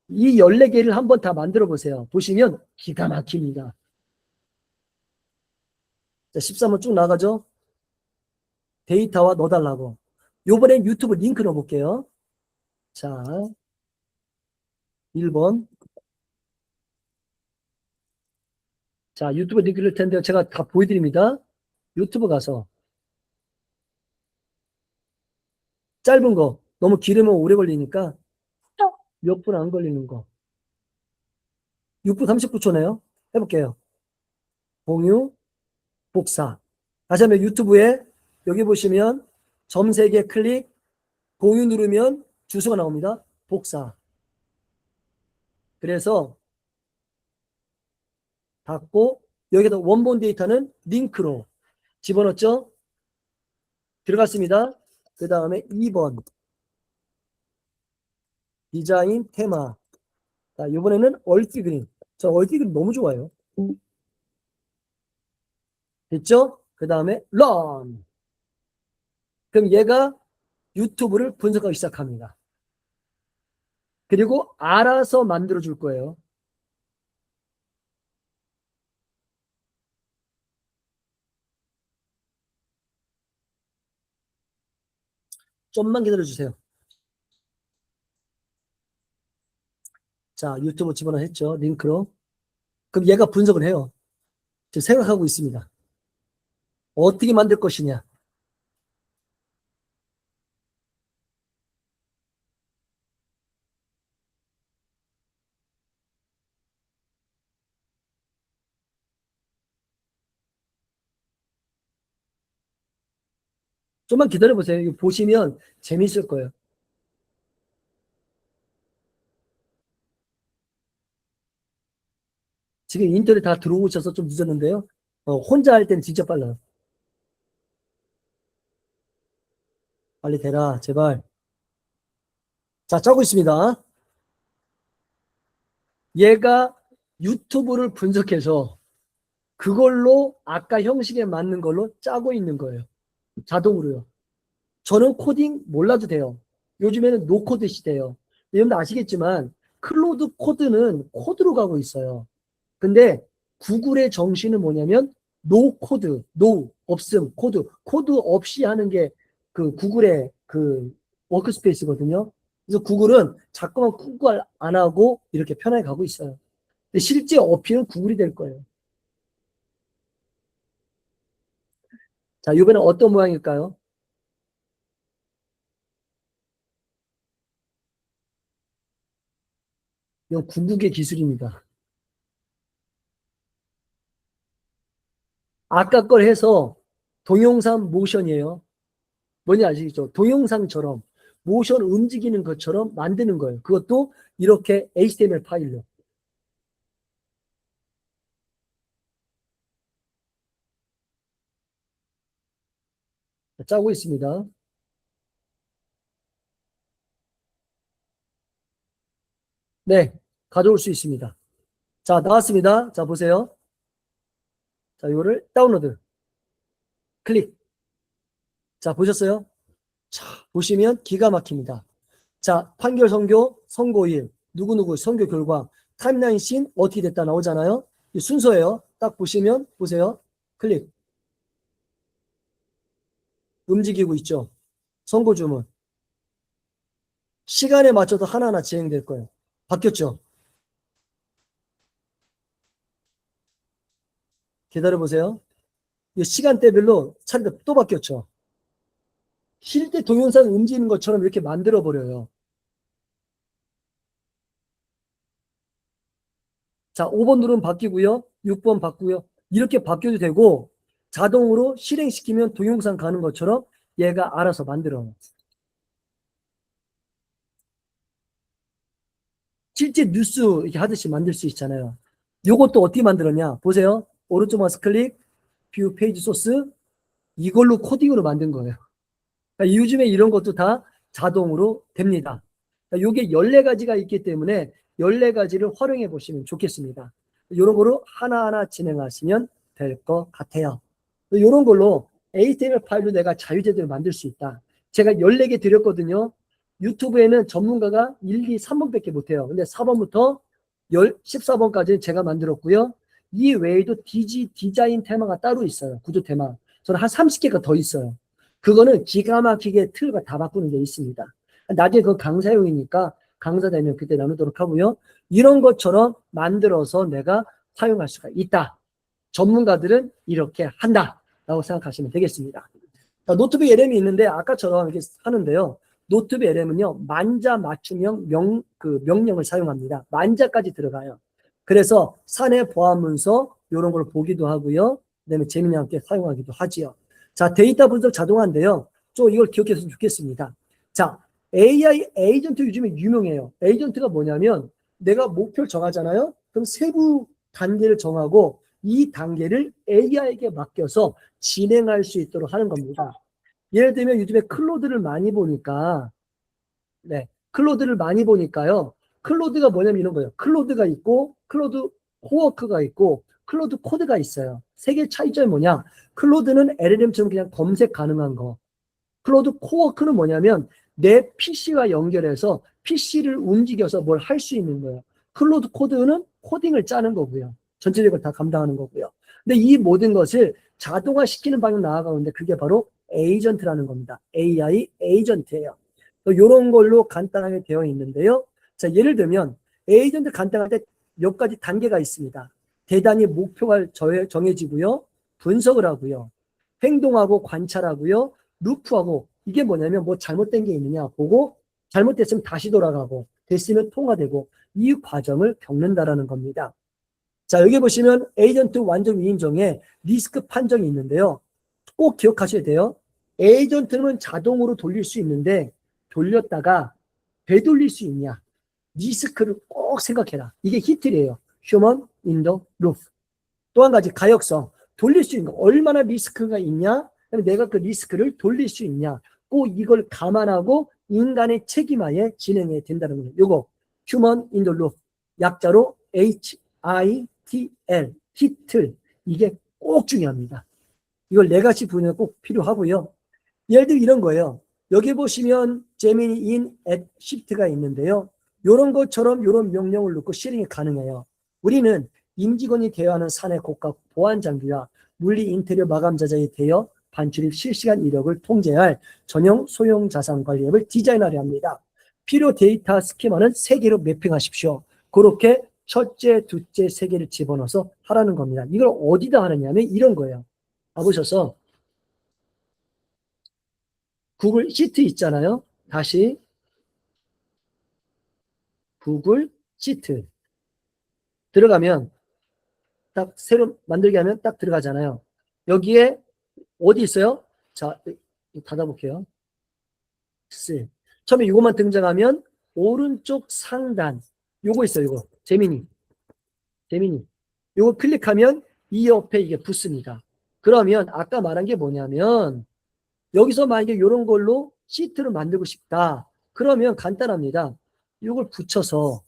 이 14개를 한번 다 만들어 보세요. 보시면 기가 막힙니다. 자, 13번 쭉 나가죠. 데이터와 넣어달라고. 요번엔 유튜브 링크 넣어볼게요. 자, 1번. 자, 유튜브 링크 넣을 텐데 제가 다 보여드립니다. 유튜브 가서 짧은 거 너무 길으면 오래 걸리니까 몇 분 안 걸리는 거. 6분 39초네요. 해볼게요. 공유, 복사. 다시 한번 유튜브에 여기 보시면 점 3개 클릭, 공유 누르면 주소가 나옵니다. 복사. 그래서 닫고 여기다 원본 데이터는 링크로 집어넣었죠? 들어갔습니다. 그 다음에 2번 디자인 테마. 자, 이번에는 얼티그린. 저 얼티그린 너무 좋아요. 됐죠? 그 다음에 런. 그럼 얘가 유튜브를 분석하기 시작합니다. 그리고 알아서 만들어 줄 거예요. 좀만 기다려 주세요. 자, 유튜브 집어넣어 했죠? 링크로. 그럼 얘가 분석을 해요. 지금 생각하고 있습니다. 어떻게 만들 것이냐. 좀만 기다려 보세요. 이거 보시면 재밌을 거예요. 지금 인터넷 다 들어오고 있어서 좀 늦었는데요. 혼자 할 때는 진짜 빨라요. 빨리 대라, 제발. 자, 짜고 있습니다. 얘가 유튜브를 분석해서 그걸로 아까 형식에 맞는 걸로 짜고 있는 거예요. 자동으로요. 저는 코딩 몰라도 돼요. 요즘에는 노코드 시대예요. 여러분들 아시겠지만 클로드 코드는 코드로 가고 있어요. 근데 구글의 정신은 뭐냐면 노 코드, 노 없음, 코드, 코드 없이 하는 게 그 구글의 그 워크스페이스거든요. 그래서 구글은 자꾸만 구글 안 하고 이렇게 편하게 가고 있어요. 근데 실제 어필은 구글이 될 거예요. 자, 이번엔 어떤 모양일까요? 이건 궁극의 기술입니다. 아까 걸 해서 동영상 모션이에요. 뭔지 아시겠죠? 동영상처럼 모션 움직이는 것처럼 만드는 거예요. 그것도 이렇게 HTML 파일로. 짜고 있습니다. 네, 가져올 수 있습니다. 자, 나왔습니다. 자, 보세요. 자, 이거를 다운로드. 클릭. 자, 보셨어요? 자, 보시면 기가 막힙니다. 자, 판결 선고, 선고일, 누구누구 선고 결과, 타임라인 씬 어떻게 됐다 나오잖아요. 이 순서예요. 딱 보시면, 보세요. 클릭. 움직이고 있죠. 선고 주문. 시간에 맞춰서 하나하나 진행될 거예요. 바뀌었죠? 기다려보세요. 이 시간대별로 차례가 또 바뀌었죠. 실제 동영상 움직이는 것처럼 이렇게 만들어버려요. 자, 5번 누르면 바뀌고요. 6번 바꾸고요. 이렇게 바뀌어도 되고 자동으로 실행시키면 동영상 가는 것처럼 얘가 알아서 만들어요. 실제 뉴스 이렇게 하듯이 만들 수 있잖아요. 요것도 어떻게 만들었냐? 보세요. 오른쪽 마우스 클릭, 뷰 페이지 소스, 이걸로 코딩으로 만든 거예요. 그러니까 요즘에 이런 것도 다 자동으로 됩니다. 그러니까 요게 14가지가 있기 때문에 14가지를 활용해 보시면 좋겠습니다. 이런 거로 하나하나 진행하시면 될 것 같아요. 이런 걸로 HTML 파일로 내가 자유제대로 만들 수 있다. 제가 14개 드렸거든요. 유튜브에는 전문가가 1, 2, 3번밖에 못해요. 근데 4번부터 14번까지는 제가 만들었고요. 이 외에도 디자인 테마가 따로 있어요. 구조 테마. 저는 한 30개가 더 있어요. 그거는 기가 막히게 틀과 다 바꾸는 게 있습니다. 나중에 그 강사용이니까 강사 되면 그때 나누도록 하고요. 이런 것처럼 만들어서 내가 사용할 수가 있다. 전문가들은 이렇게 한다라고 생각하시면 되겠습니다. 자, 노트북 LM이 있는데 아까처럼 이렇게 하는데요. 노트북 LM은요. 만자 맞춤형 명령을 사용합니다. 만자까지 들어가요. 그래서 사내 보안 문서 이런 걸 보기도 하고요. 그다음에 재민이와 함께 사용하기도 하지요. 자, 데이터 분석 자동화인데요. 좀 이걸 기억했으면 좋겠습니다. 자, AI 에이전트 요즘에 유명해요. 에이전트가 뭐냐면 내가 목표를 정하잖아요. 그럼 세부 단계를 정하고 이 단계를 AI에게 맡겨서 진행할 수 있도록 하는 겁니다. 예를 들면 요즘에 클로드를 많이 보니까 네, 클로드를 많이 보니까요. 클로드가 뭐냐면 이런 거예요. 클로드가 있고 클로드 코워크가 있고 클로드 코드가 있어요. 세 개의 차이점이 뭐냐? 클로드는 LLM처럼 그냥 검색 가능한 거. 클로드 코워크는 뭐냐면 내 PC와 연결해서 PC를 움직여서 뭘 할 수 있는 거예요. 클로드 코드는 코딩을 짜는 거고요. 전체적으로 다 감당하는 거고요. 근데 이 모든 것을 자동화시키는 방향으로 나아가는데 그게 바로 에이전트라는 겁니다. AI 에이전트예요. 이런 걸로 간단하게 되어 있는데요. 자, 예를 들면 에이전트 간단한데 몇 가지 단계가 있습니다. 대단히 목표가 정해지고요. 분석을 하고요. 행동하고 관찰하고요. 루프하고 이게 뭐냐면 뭐 잘못된 게 있느냐 보고 잘못됐으면 다시 돌아가고 됐으면 통과되고 이 과정을 겪는다라는 겁니다. 자, 여기 보시면 에이전트 완전 위임정에 리스크 판정이 있는데요. 꼭 기억하셔야 돼요. 에이전트는 자동으로 돌릴 수 있는데 돌렸다가 되돌릴 수 있냐. 리스크를 꼭 생각해라. 이게 히트리예요. Human in the loop. 또 한 가지 가역성. 돌릴 수 있는 거. 얼마나 리스크가 있냐. 내가 그 리스크를 돌릴 수 있냐. 꼭 이걸 감안하고 인간의 책임하에 진행해야 된다는 거예요. 요거 Human in the loop. 약자로 HITL. 히틀. 이게 꼭 중요합니다. 이걸 레가시 분야가 꼭 필요하고요. 예를 들어 이런 거예요. 여기 보시면 제미니 인 앳 시프트가 있는데요. 이런 것처럼 이런 명령을 넣고 실행이 가능해요. 우리는 임직원이 대여하는 사내 고가 보안 장비와 물리 인테리어 마감 자재에 대여 반출입 실시간 이력을 통제할 전용 소형 자산 관리 앱을 디자인하려 합니다. 필요 데이터 스키마는 3개로 매핑하십시오. 그렇게 첫째, 둘째, 3개를 집어넣어서 하라는 겁니다. 이걸 어디다 하느냐면 이런 거예요. 가보셔서 구글 시트 있잖아요. 다시 구글 시트 들어가면 딱 새로 만들게 하면 딱 들어가잖아요. 여기에 어디 있어요? 자, 닫아볼게요. 처음에 이것만 등장하면 오른쪽 상단 요거 있어요. 요거 재민이 요거 클릭하면 이 옆에 이게 붙습니다. 그러면 아까 말한 게 뭐냐면 여기서 만약에 이런 걸로 시트를 만들고 싶다. 그러면 간단합니다. 이걸 붙여서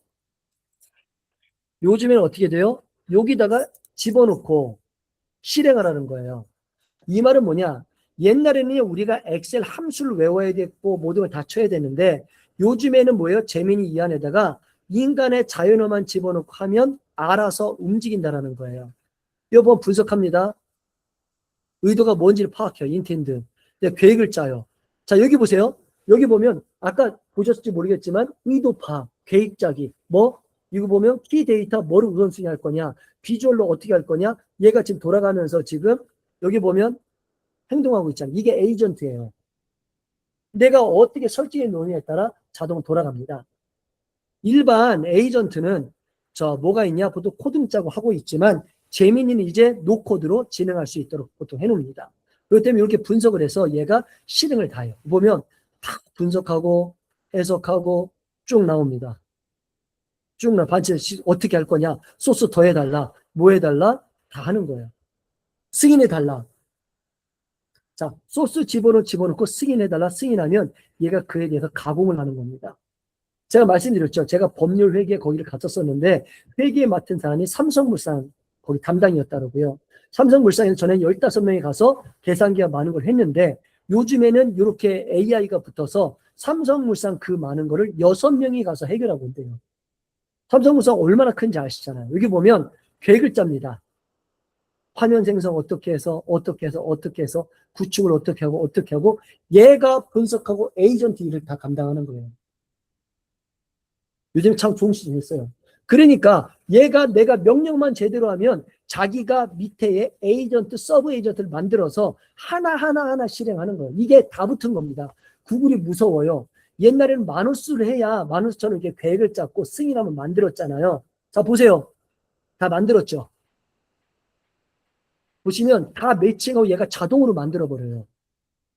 요즘에는 어떻게 돼요? 여기다가 집어넣고 실행하라는 거예요. 이 말은 뭐냐? 옛날에는 우리가 엑셀 함수를 외워야 됐고 모든 걸 다 쳐야 되는데 요즘에는 뭐예요? 재민이 이 안에다가 인간의 자연어만 집어넣고 하면 알아서 움직인다라는 거예요. 이거 보면 분석합니다. 의도가 뭔지를 파악해요. 인텐드. 계획을 짜요. 자, 여기 보세요. 여기 보면 아까 보셨을지 모르겠지만 의도 파악, 계획 짜기. 이거 보면 키 데이터 뭐를 우선순위 할 거냐, 비주얼로 어떻게 할 거냐. 얘가 지금 돌아가면서 지금 여기 보면 행동하고 있잖아요. 이게 에이전트예요. 내가 어떻게 설정해 놓느냐에 따라 자동 돌아갑니다. 일반 에이전트는 뭐가 있냐 보통 코딩 짜고 하고 있지만 재민이는 이제 노코드로 진행할 수 있도록 보통 해놓습니다. 그렇기 때문에 이렇게 분석을 해서 얘가 실행을 다 해요. 보면 다 분석하고 해석하고 쭉 나옵니다. 쭉 나 반체 어떻게 할 거냐, 소스 더 해달라, 뭐 해달라 다 하는 거예요. 승인해달라. 자, 소스 집어넣고 승인해달라. 승인하면 얘가 그에 대해서 가공을 하는 겁니다. 제가 말씀드렸죠. 제가 법률 회계에 거기를 갔었었는데 회계에 맡은 사람이 삼성물산 거기 담당이었다고요. 삼성물산에서 전에 15명이 가서 계산기가 많은 걸 했는데 요즘에는 이렇게 AI가 붙어서 삼성물산 그 많은 거를 6명이 가서 해결하고 온대요. 삼성물산 얼마나 큰지 아시잖아요. 여기 보면 계획을 짭니다. 화면 생성 어떻게 해서 구축을 어떻게 하고 얘가 분석하고 에이전트 일을 다 감당하는 거예요. 요즘 참 좋은 시즌이 있어요. 그러니까 내가 명령만 제대로 하면 자기가 밑에 에이전트, 서브 에이전트를 만들어서 하나 실행하는 거예요. 이게 다 붙은 겁니다. 구글이 무서워요. 옛날에는 마누스를 해야 마누스처럼 이렇게 계획을 짰고 승인하면 만들었잖아요. 자, 보세요. 다 만들었죠. 보시면 다 매칭하고 얘가 자동으로 만들어버려요.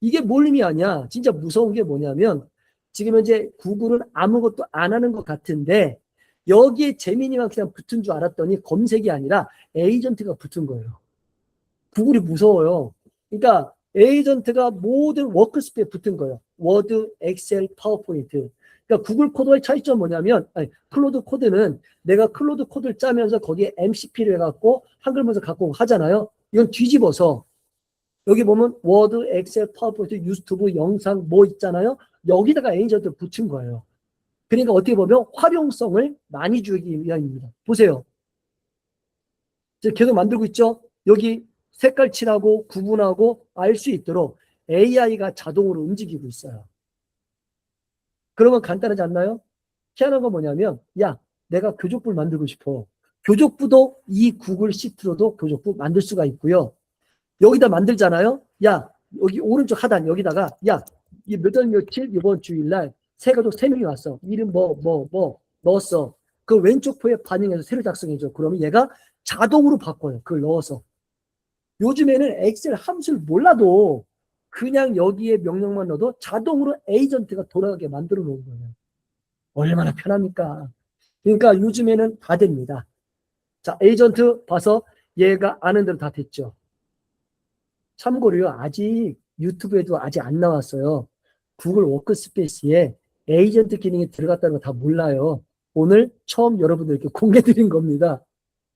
이게 뭘 의미하냐? 진짜 무서운 게 뭐냐면 지금 현재 구글은 아무것도 안 하는 것 같은데 여기에 재민이만 그냥 붙은 줄 알았더니 검색이 아니라 에이전트가 붙은 거예요. 구글이 무서워요. 그러니까 에이전트가 모든 워크스페이스에 붙은 거예요. 워드, 엑셀, 파워포인트. 그러니까 구글 코드의 차이점 뭐냐면 클로드 코드는 내가 클로드 코드를 짜면서 거기에 MCP를 해갖고 한글 문서 갖고 하잖아요. 이건 뒤집어서 여기 보면 워드, 엑셀, 파워포인트, 유튜브, 영상 뭐 있잖아요. 여기다가 에이전트 붙인 거예요. 그러니까 어떻게 보면 활용성을 많이 주기 위함입니다. 보세요. 지금 계속 만들고 있죠. 여기 색깔 칠하고 구분하고 알 수 있도록 AI가 자동으로 움직이고 있어요. 그러면 간단하지 않나요? 희한한 건 뭐냐면 내가 교족부를 만들고 싶어. 교족부도 이 구글 시트로도 교족부 만들 수가 있고요. 여기다 만들잖아요. 여기 오른쪽 하단 여기다가 이 몇 월 며칠 이번 주일날 새가족 3명이 왔어. 이름 뭐 넣었어. 그 왼쪽 포에 반영해서 새로 작성해줘. 그러면 얘가 자동으로 바꿔요. 그걸 넣어서. 요즘에는 엑셀 함수를 몰라도 그냥 여기에 명령만 넣어도 자동으로 에이전트가 돌아가게 만들어 놓은 거예요. 얼마나 편합니까? 그러니까 요즘에는 다 됩니다. 자, 에이전트 봐서 얘가 아는 대로 다 됐죠. 참고로요, 아직 유튜브에도 아직 안 나왔어요. 구글 워크스페이스에 에이전트 기능이 들어갔다는 거 다 몰라요. 오늘 처음 여러분들께 공개 드린 겁니다.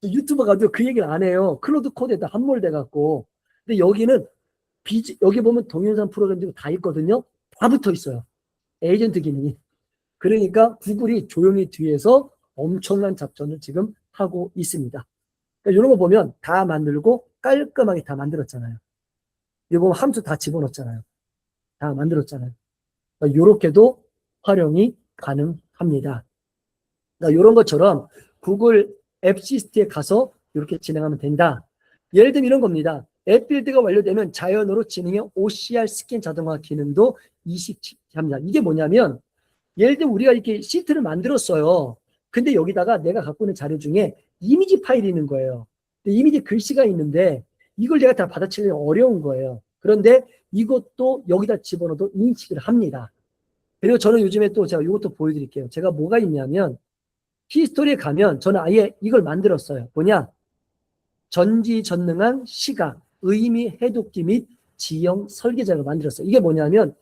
유튜버 가도 그 얘기를 안 해요. 클로드 코드에다 함몰돼 갖고. 근데 여기는 여기 보면 동영상 프로그램들이 다 있거든요. 다 붙어 있어요. 에이전트 기능이. 그러니까 구글이 조용히 뒤에서 엄청난 작전을 지금 하고 있습니다. 그러니까 이런 거 보면 다 만들고 깔끔하게 다 만들었잖아요. 이거 보면 함수 다 집어넣었잖아요. 다 만들었잖아요. 그러니까 이렇게도 활용이 가능합니다. 그러니까 이런 것처럼 구글 앱 시스템에 가서 이렇게 진행하면 된다. 예를 들면 이런 겁니다. 앱 빌드가 완료되면 자연으로 진행형 OCR 스캔 자동화 기능도 이식합니다. 이게 뭐냐면 예를 들면 우리가 이렇게 시트를 만들었어요. 근데 여기다가 내가 갖고 있는 자료 중에 이미지 파일이 있는 거예요. 이미지 글씨가 있는데 이걸 내가 다 받아치려면 어려운 거예요. 그런데 이것도 여기다 집어넣어도 인식을 합니다. 그리고 저는 요즘에 또 제가 이것도 보여드릴게요. 제가 뭐가 있냐면 히스토리에 가면 저는 아예 이걸 만들었어요. 뭐냐? 전지전능한 시각, 의미 해독기 및 지형 설계자를 만들었어요. 이게 뭐냐면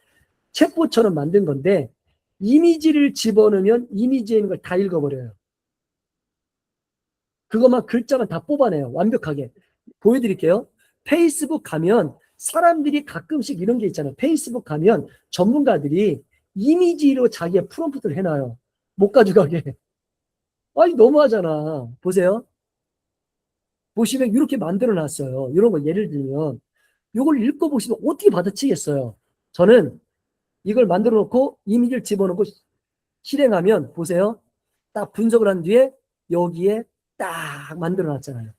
책보처럼 만든 건데 이미지를 집어넣으면 이미지에 있는 걸 다 읽어버려요. 그것만 글자만 다 뽑아내요. 완벽하게. 보여드릴게요. 페이스북 가면 사람들이 가끔씩 이런 게 있잖아요. 페이스북 가면 전문가들이 이미지로 자기의 프롬프트를 해놔요. 못 가져가게. 아니 너무하잖아. 보세요. 보시면 이렇게 만들어 놨어요. 이런 거 예를 들면 이걸 읽어보시면 어떻게 받아치겠어요. 저는 이걸 만들어 놓고 이미지를 집어넣고 실행하면 보세요. 딱 분석을 한 뒤에 여기에 딱 만들어 놨잖아요.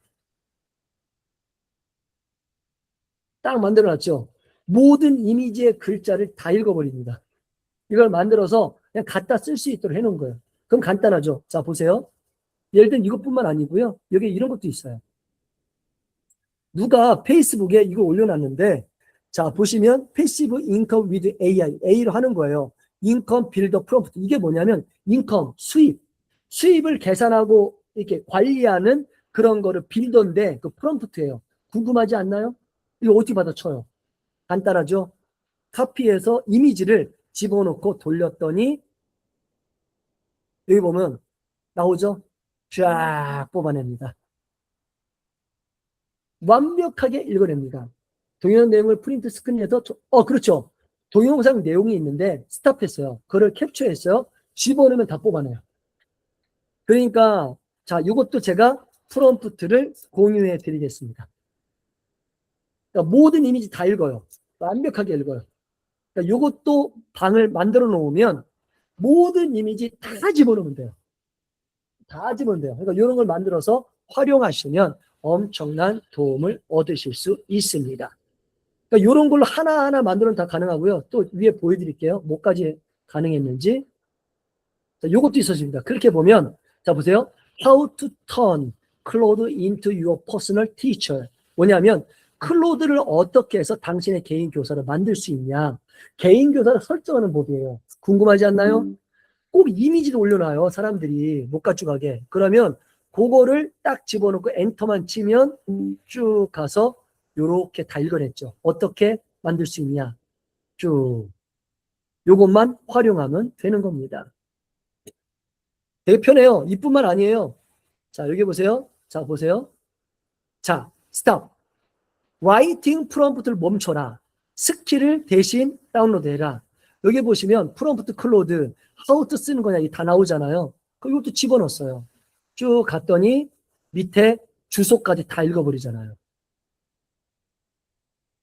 딱 만들어 놨죠. 모든 이미지의 글자를 다 읽어버립니다. 이걸 만들어서 그냥 갖다 쓸 수 있도록 해놓은 거예요. 그럼 간단하죠. 자, 보세요. 예를 들면 이것뿐만 아니고요. 여기 이런 것도 있어요. 누가 페이스북에 이거 올려놨는데, 자, 보시면 패시브 인컴 위드 AI, A로 하는 거예요. 인컴 빌더 프롬프트. 이게 뭐냐면 인컴, 수입을 계산하고 이렇게 관리하는 그런 거를 빌더인데 그 프롬프트예요. 궁금하지 않나요? 이거 어떻게 받아쳐요? 간단하죠? 카피해서 이미지를 집어넣고 돌렸더니 여기 보면 나오죠? 쫙 뽑아냅니다. 완벽하게 읽어냅니다. 동영상 내용을 프린트 스크린에서 그렇죠. 동영상 내용이 있는데 스탑했어요. 그걸 캡처했어요. 집어넣으면 다 뽑아내요. 그러니까 자, 이것도 제가 프롬프트를 공유해 드리겠습니다. 그러니까 모든 이미지 다 읽어요. 완벽하게 읽어요. 그러니까 이것도 방을 만들어 놓으면 모든 이미지 다 집어넣으면 돼요. 다 집어넣으면 돼요. 그러니까 이런 걸 만들어서 활용하시면 엄청난 도움을 얻으실 수 있습니다. 그러니까 이런 걸로 하나하나 만들면 다 가능하고요. 또 위에 보여드릴게요. 뭐까지 가능했는지. 자, 요것도 있어집니다. 그렇게 보면, 자, 보세요. How to turn Claude into your personal teacher. 뭐냐면, 클로드를 어떻게 해서 당신의 개인 교사를 만들 수 있냐. 개인 교사를 설정하는 법이에요. 궁금하지 않나요? 꼭 이미지를 올려놔요. 사람들이 못 가져가게. 그러면 그거를 딱 집어넣고 엔터만 치면 쭉 가서 요렇게 다 읽어냈죠. 어떻게 만들 수 있냐. 쭉. 요것만 활용하면 되는 겁니다. 되게 편해요. 이뿐만 아니에요. 자, 여기 보세요. 자, 보세요. 자, 스탑. 라이팅 프롬프트를 멈춰라. 스킬을 대신 다운로드해라. 여기 보시면 프롬프트 클로드, 하우투 쓰는 거냐 다 나오잖아요. 이것도 집어넣었어요. 쭉 갔더니 밑에 주소까지 다 읽어버리잖아요.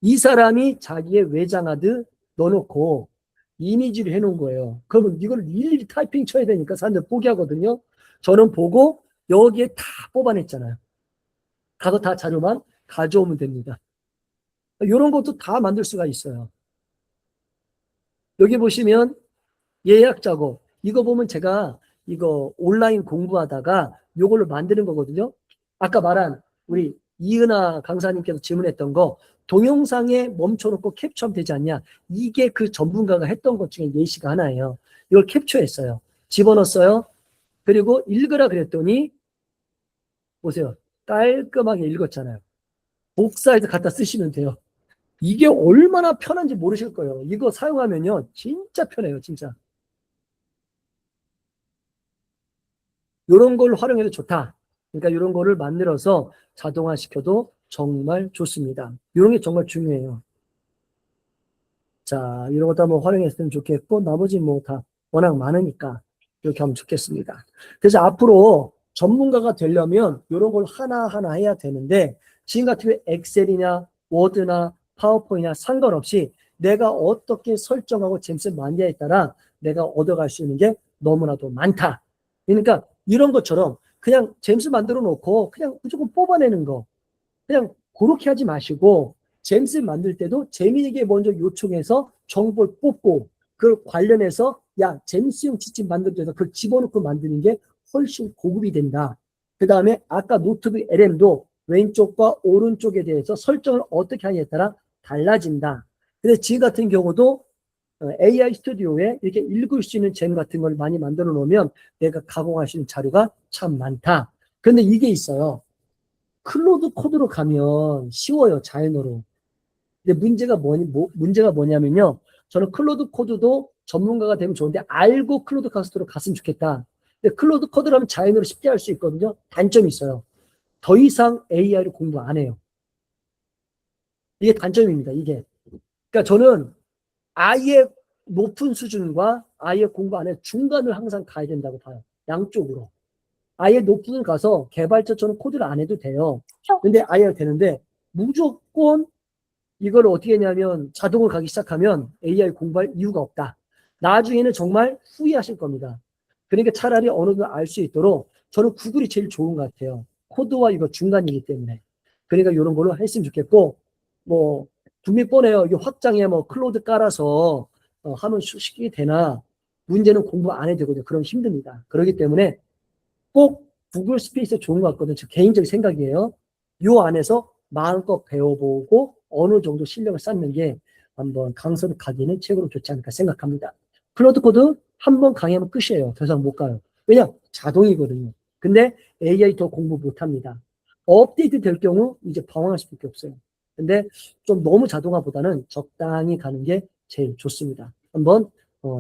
이 사람이 자기의 외장하드 넣어놓고 이미지를 해놓은 거예요. 그러면 이걸 일일이 타이핑 쳐야 되니까 사람들 포기하거든요. 저는 보고 여기에 다 뽑아냈잖아요. 가서 다 자료만 가져오면 됩니다. 이런 것도 다 만들 수가 있어요. 여기 보시면 예약 작업. 이거 보면 제가 이거 온라인 공부하다가 이걸로 만드는 거거든요. 아까 말한 우리 이은하 강사님께서 질문했던 거 동영상에 멈춰놓고 캡처하면 되지 않냐. 이게 그 전문가가 했던 것 중에 예시가 하나예요. 이걸 캡처했어요. 집어넣었어요. 그리고 읽으라 그랬더니 보세요. 깔끔하게 읽었잖아요. 복사해서 갖다 쓰시면 돼요. 이게 얼마나 편한지 모르실 거예요. 이거 사용하면요. 진짜 편해요. 진짜. 이런 걸 활용해도 좋다. 그러니까 이런 거를 만들어서 자동화시켜도 정말 좋습니다. 이런 게 정말 중요해요. 자, 이런 것도 한번 활용했으면 좋겠고 나머지 뭐 다 워낙 많으니까 이렇게 하면 좋겠습니다. 그래서 앞으로 전문가가 되려면 이런 걸 하나하나 해야 되는데 지금 같은 경우에 엑셀이나 워드나 파워포인트나 상관없이 내가 어떻게 설정하고 잼스를 만드냐에 따라 내가 얻어갈 수 있는 게 너무나도 많다. 그러니까 이런 것처럼 그냥 잼스 만들어 놓고 그냥 무조건 뽑아내는 거 그냥 그렇게 하지 마시고 잼스 만들 때도 재미있게 먼저 요청해서 정보를 뽑고 그걸 관련해서 야 잼스용 지침 만들어서 그걸 집어넣고 만드는 게 훨씬 고급이 된다. 그 다음에 아까 노트북 LM도 왼쪽과 오른쪽에 대해서 설정을 어떻게 하냐에 따라 달라진다. 근데 지금 같은 경우도 AI 스튜디오에 이렇게 읽을 수 있는 잼 같은 걸 많이 만들어 놓으면 내가 가공할 수 있는 자료가 참 많다. 그런데 이게 있어요. 클로드 코드로 가면 쉬워요, 자연어로. 근데 문제가 뭐냐면요. 저는 클로드 코드도 전문가가 되면 좋은데 알고 클로드 카스트로 갔으면 좋겠다. 근데 클로드 코드라면 자연어로 쉽게 할 수 있거든요. 단점이 있어요. 더 이상 AI를 공부 안 해요. 이게 단점입니다, 이게. 그러니까 저는 아예 높은 수준과 아예 공부 안 해 중간을 항상 가야 된다고 봐요. 양쪽으로. 아예 높은 수준 가서 개발자처럼 코드를 안 해도 돼요. 근데 아예 되는데 무조건 이걸 어떻게 했냐면 자동으로 가기 시작하면 AI 공부할 이유가 없다. 나중에는 정말 후회하실 겁니다. 그러니까 차라리 어느 정도 알 수 있도록 저는 구글이 제일 좋은 것 같아요. 코드와 이거 중간이기 때문에. 그러니까 이런 걸로 했으면 좋겠고, 뭐, 분명히 뻔해요. 이게 확장에 뭐 클로드 깔아서 하면 쉽게 되나 문제는 공부 안 해도 되거든요. 그럼 힘듭니다. 그렇기 때문에 꼭 구글 스페이스 좋은 것 같거든요. 제 개인적인 생각이에요. 요 안에서 마음껏 배워보고 어느 정도 실력을 쌓는 게 한번 강서를 가기는 최고로 좋지 않을까 생각합니다. 클로드 코드 한 번 강의하면 끝이에요. 더 이상 못 가요. 왜냐? 자동이거든요. 근데 AI 더 공부 못 합니다. 업데이트 될 경우 이제 방황할 수밖에 없어요. 근데 좀 너무 자동화보다는 적당히 가는 게 제일 좋습니다. 한번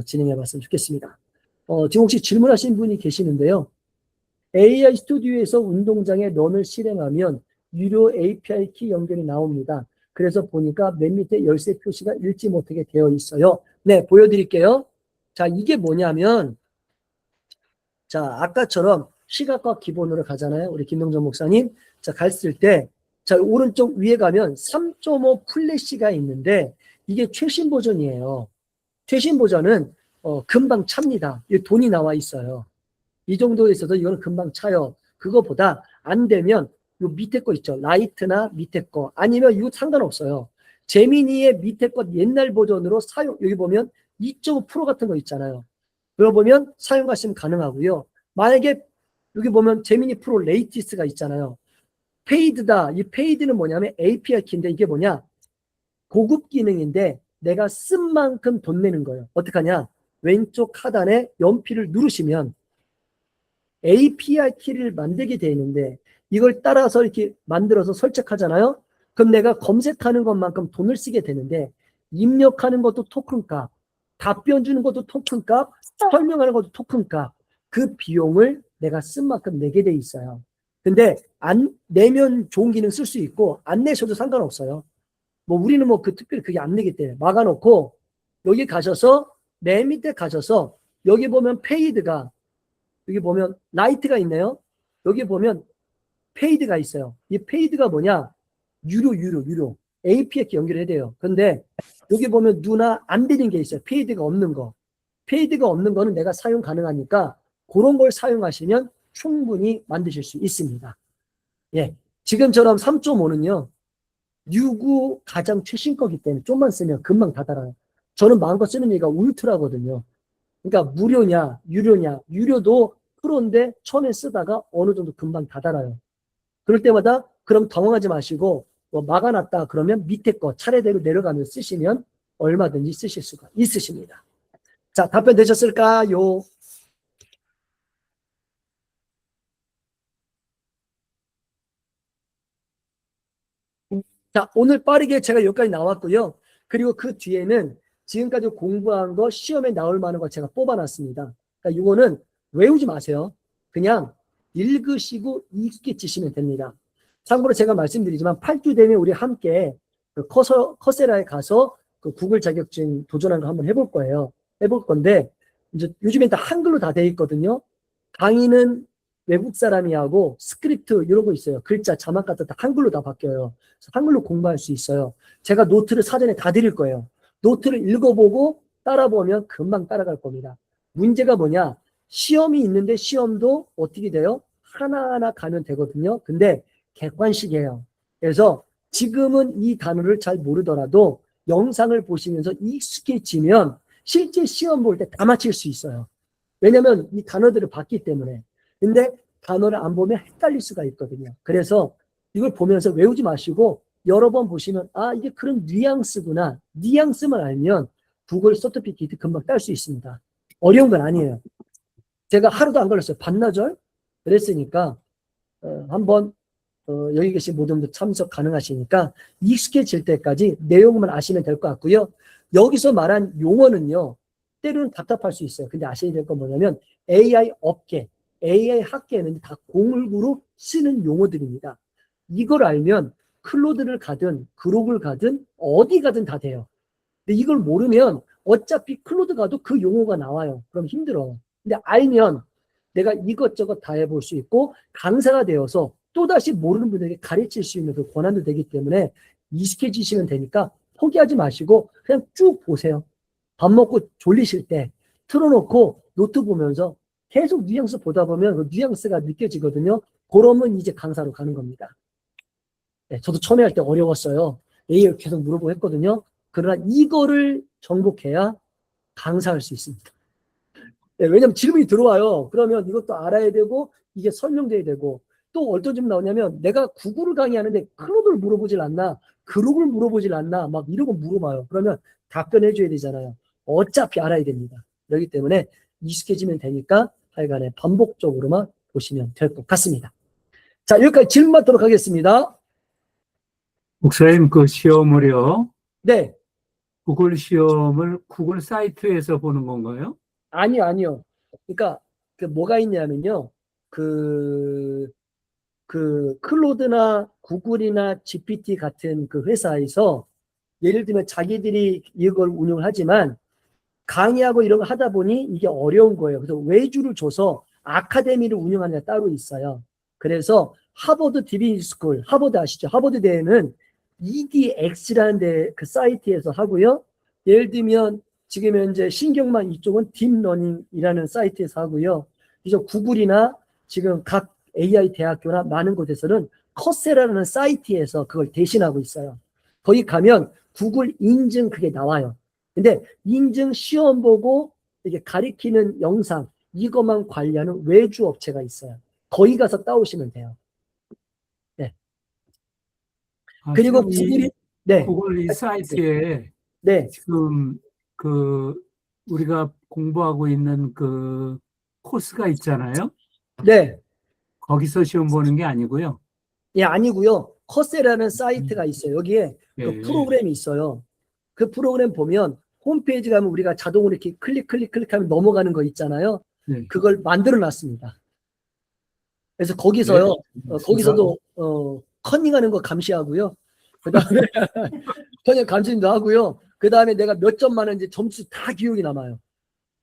진행해 봤으면 좋겠습니다. 지금 혹시 질문하신 분이 계시는데요. AI 스튜디오에서 운동장에 런을 실행하면 유료 API 키 연결이 나옵니다. 그래서 보니까 맨 밑에 열쇠 표시가 읽지 못하게 되어 있어요. 네, 보여드릴게요. 자, 이게 뭐냐면, 자, 아까처럼 시각과 기본으로 가잖아요. 우리 김동전 목사님. 자, 갔을 때, 자, 오른쪽 위에 가면 3.5 플래시가 있는데, 이게 최신 버전이에요. 최신 버전은, 금방 찹니다. 이 돈이 나와 있어요. 이 정도에 있어서 이거는 금방 차요. 그거보다 안 되면 요 밑에 거 있죠. 라이트나 밑에 거. 아니면 이거 상관없어요. 제미니의 밑에 거 옛날 버전으로 여기 보면 2.5% 같은 거 있잖아요. 그거 보면 사용하시면 가능하고요. 만약에 여기 보면 제미니 프로 레이티스가 있잖아요. 페이드다. 이 페이드는 뭐냐면 API 키인데 이게 뭐냐? 고급 기능인데 내가 쓴 만큼 돈 내는 거예요. 어떡하냐? 왼쪽 하단에 연필을 누르시면 API 키를 만들게 되어 있는데 이걸 따라서 이렇게 만들어서 설정하잖아요. 그럼 내가 검색하는 것만큼 돈을 쓰게 되는데 입력하는 것도 토큰 값, 답변 주는 것도 토큰 값, 설명하는 것도 토큰 값. 그 비용을 내가 쓴 만큼 내게 돼 있어요. 근데 안 내면 좋은 기능 쓸 수 있고 안 내셔도 상관없어요. 뭐 우리는 뭐 그 특별히 그게 안 내기 때문에 막아놓고 여기 가셔서 맨 밑에 가셔서 여기 보면 페이드가 여기 보면 라이트가 있네요. 여기 보면 페이드가 있어요. 이 페이드가 뭐냐? 유료. API 연결해야 돼요. 근데 여기 보면 누나 안 되는 게 있어요. 페이드가 없는 거. 페이드가 없는 거는 내가 사용 가능하니까 그런 걸 사용하시면 충분히 만드실 수 있습니다. 예. 지금처럼 3.5는요. 6구 가장 최신 거기 때문에 좀만 쓰면 금방 다 달아요. 저는 마음껏 쓰는 얘기가 울트라거든요. 그러니까 무료냐, 유료냐, 유료도 프로인데 처음에 쓰다가 어느 정도 금방 다 달아요. 그럴 때마다 그럼 당황하지 마시고 뭐 막아놨다 그러면 밑에 거 차례대로 내려가면서 쓰시면 얼마든지 쓰실 수가 있으십니다. 자, 답변 되셨을까요? 자, 오늘 빠르게 제가 여기까지 나왔고요. 그리고 그 뒤에는 지금까지 공부한 거 시험에 나올 만한 거 제가 뽑아놨습니다. 그러니까 이거는 외우지 마세요. 그냥 읽으시고 익숙해지시면 됩니다. 참고로 제가 말씀드리지만 8주 되면 우리 함께 그 커세라에 가서 그 구글 자격증 도전하는 거 한번 해볼 거예요. 해볼 건데 이제 요즘엔 다 한글로 다 돼 있거든요. 강의는 외국 사람이 하고 스크립트 이런 거 있어요. 글자, 자막 같은 다 한글로 다 바뀌어요. 한글로 공부할 수 있어요. 제가 노트를 사전에 다 드릴 거예요. 노트를 읽어보고 따라보면 금방 따라갈 겁니다. 문제가 뭐냐? 시험이 있는데 시험도 어떻게 돼요? 하나하나 가면 되거든요. 근데 객관식이에요. 그래서 지금은 이 단어를 잘 모르더라도 영상을 보시면서 익숙해지면 실제 시험 볼 때 다 맞힐 수 있어요. 왜냐면 이 단어들을 봤기 때문에. 근데 단어를 안 보면 헷갈릴 수가 있거든요. 그래서 이걸 보면서 외우지 마시고 여러 번 보시면 아 이게 그런 뉘앙스구나. 뉘앙스만 알면 구글 서티피케이트 금방 딸 수 있습니다. 어려운 건 아니에요. 제가 하루도 안 걸렸어요. 반나절 그랬으니까 한번 여기 계신 모든 분들 참석 가능하시니까 익숙해질 때까지 내용만 아시면 될 것 같고요. 여기서 말한 용어는요. 때로는 답답할 수 있어요. 근데 아셔야 될 건 뭐냐면 AI 업계, AI 학계는 다 공을구로 쓰는 용어들입니다. 이걸 알면 클로드를 가든 그록을 가든 어디 가든 다 돼요. 근데 이걸 모르면 어차피 클로드 가도 그 용어가 나와요. 그럼 힘들어. 근데 알면 내가 이것저것 다 해볼 수 있고 강사가 되어서 또다시 모르는 분에게 가르칠 수 있는 그 권한도 되기 때문에 익숙해지시면 되니까 포기하지 마시고 그냥 쭉 보세요. 밥 먹고 졸리실 때 틀어놓고 노트 보면서 계속 뉘앙스 보다 보면 그 뉘앙스가 느껴지거든요. 그러면 이제 강사로 가는 겁니다. 네, 저도 처음에 할 때 어려웠어요. A를 계속 물어보고 했거든요. 그러나 이거를 정복해야 강사할 수 있습니다. 네, 왜냐면 질문이 들어와요. 그러면 이것도 알아야 되고 이게 설명돼야 되고 또 어떤 점 나오냐면 내가 구글을 강의하는데 클로드를 물어보질 않나 그록을 물어보질 않나 막 이러고 물어봐요. 그러면 답변해 줘야 되잖아요. 어차피 알아야 됩니다. 그렇기 때문에 익숙해지면 되니까 하여간에 반복적으로만 보시면 될 것 같습니다. 자, 여기까지 질문 받도록 하겠습니다.
목사님, 그 시험을요,
네.
구글 시험을 구글 사이트에서 보는 건가요?
아니요. 그러니까 그 뭐가 있냐면요. 그 클로드나 구글이나 GPT 같은 그 회사에서 예를 들면 자기들이 이걸 운영하지만 강의하고 이런 거 하다 보니 이게 어려운 거예요. 그래서 외주를 줘서 아카데미를 운영하는 게 따로 있어요. 그래서 하버드 디비니스 스쿨, 하버드 아시죠? 하버드 대회는 EDX라는 그 사이트에서 하고요. 예를 들면 지금 현재 신경망 이쪽은 딥러닝이라는 사이트에서 하고요. 그래서 구글이나 지금 각 AI 대학교나 많은 곳에서는 커세라는 사이트에서 그걸 대신하고 있어요. 거기 가면 구글 인증 그게 나와요. 근데 인증 시험 보고 이게 가리키는 영상 이것만 관리하는 외주 업체가 있어요. 거기 가서 따오시면 돼요. 네. 그리고 구글이 네.
구글 이 사이트에
네.
지금 그 우리가 공부하고 있는 그 코스가 있잖아요.
네.
거기서 시험 보는 게 아니고요.
예, 아니고요. 커세라는 사이트가 있어요. 여기에 그
예.
프로그램이 있어요. 그 프로그램 보면 홈페이지 가면 우리가 자동으로 이렇게 클릭하면 넘어가는 거 있잖아요.
네.
그걸 만들어 놨습니다. 그래서 거기서요, 거기서도, 커닝하는 거 감시하고요. 그 다음에, 커닝 감시도 하고요. 그 다음에 내가 몇 점 많은지 점수 다 기억이 남아요.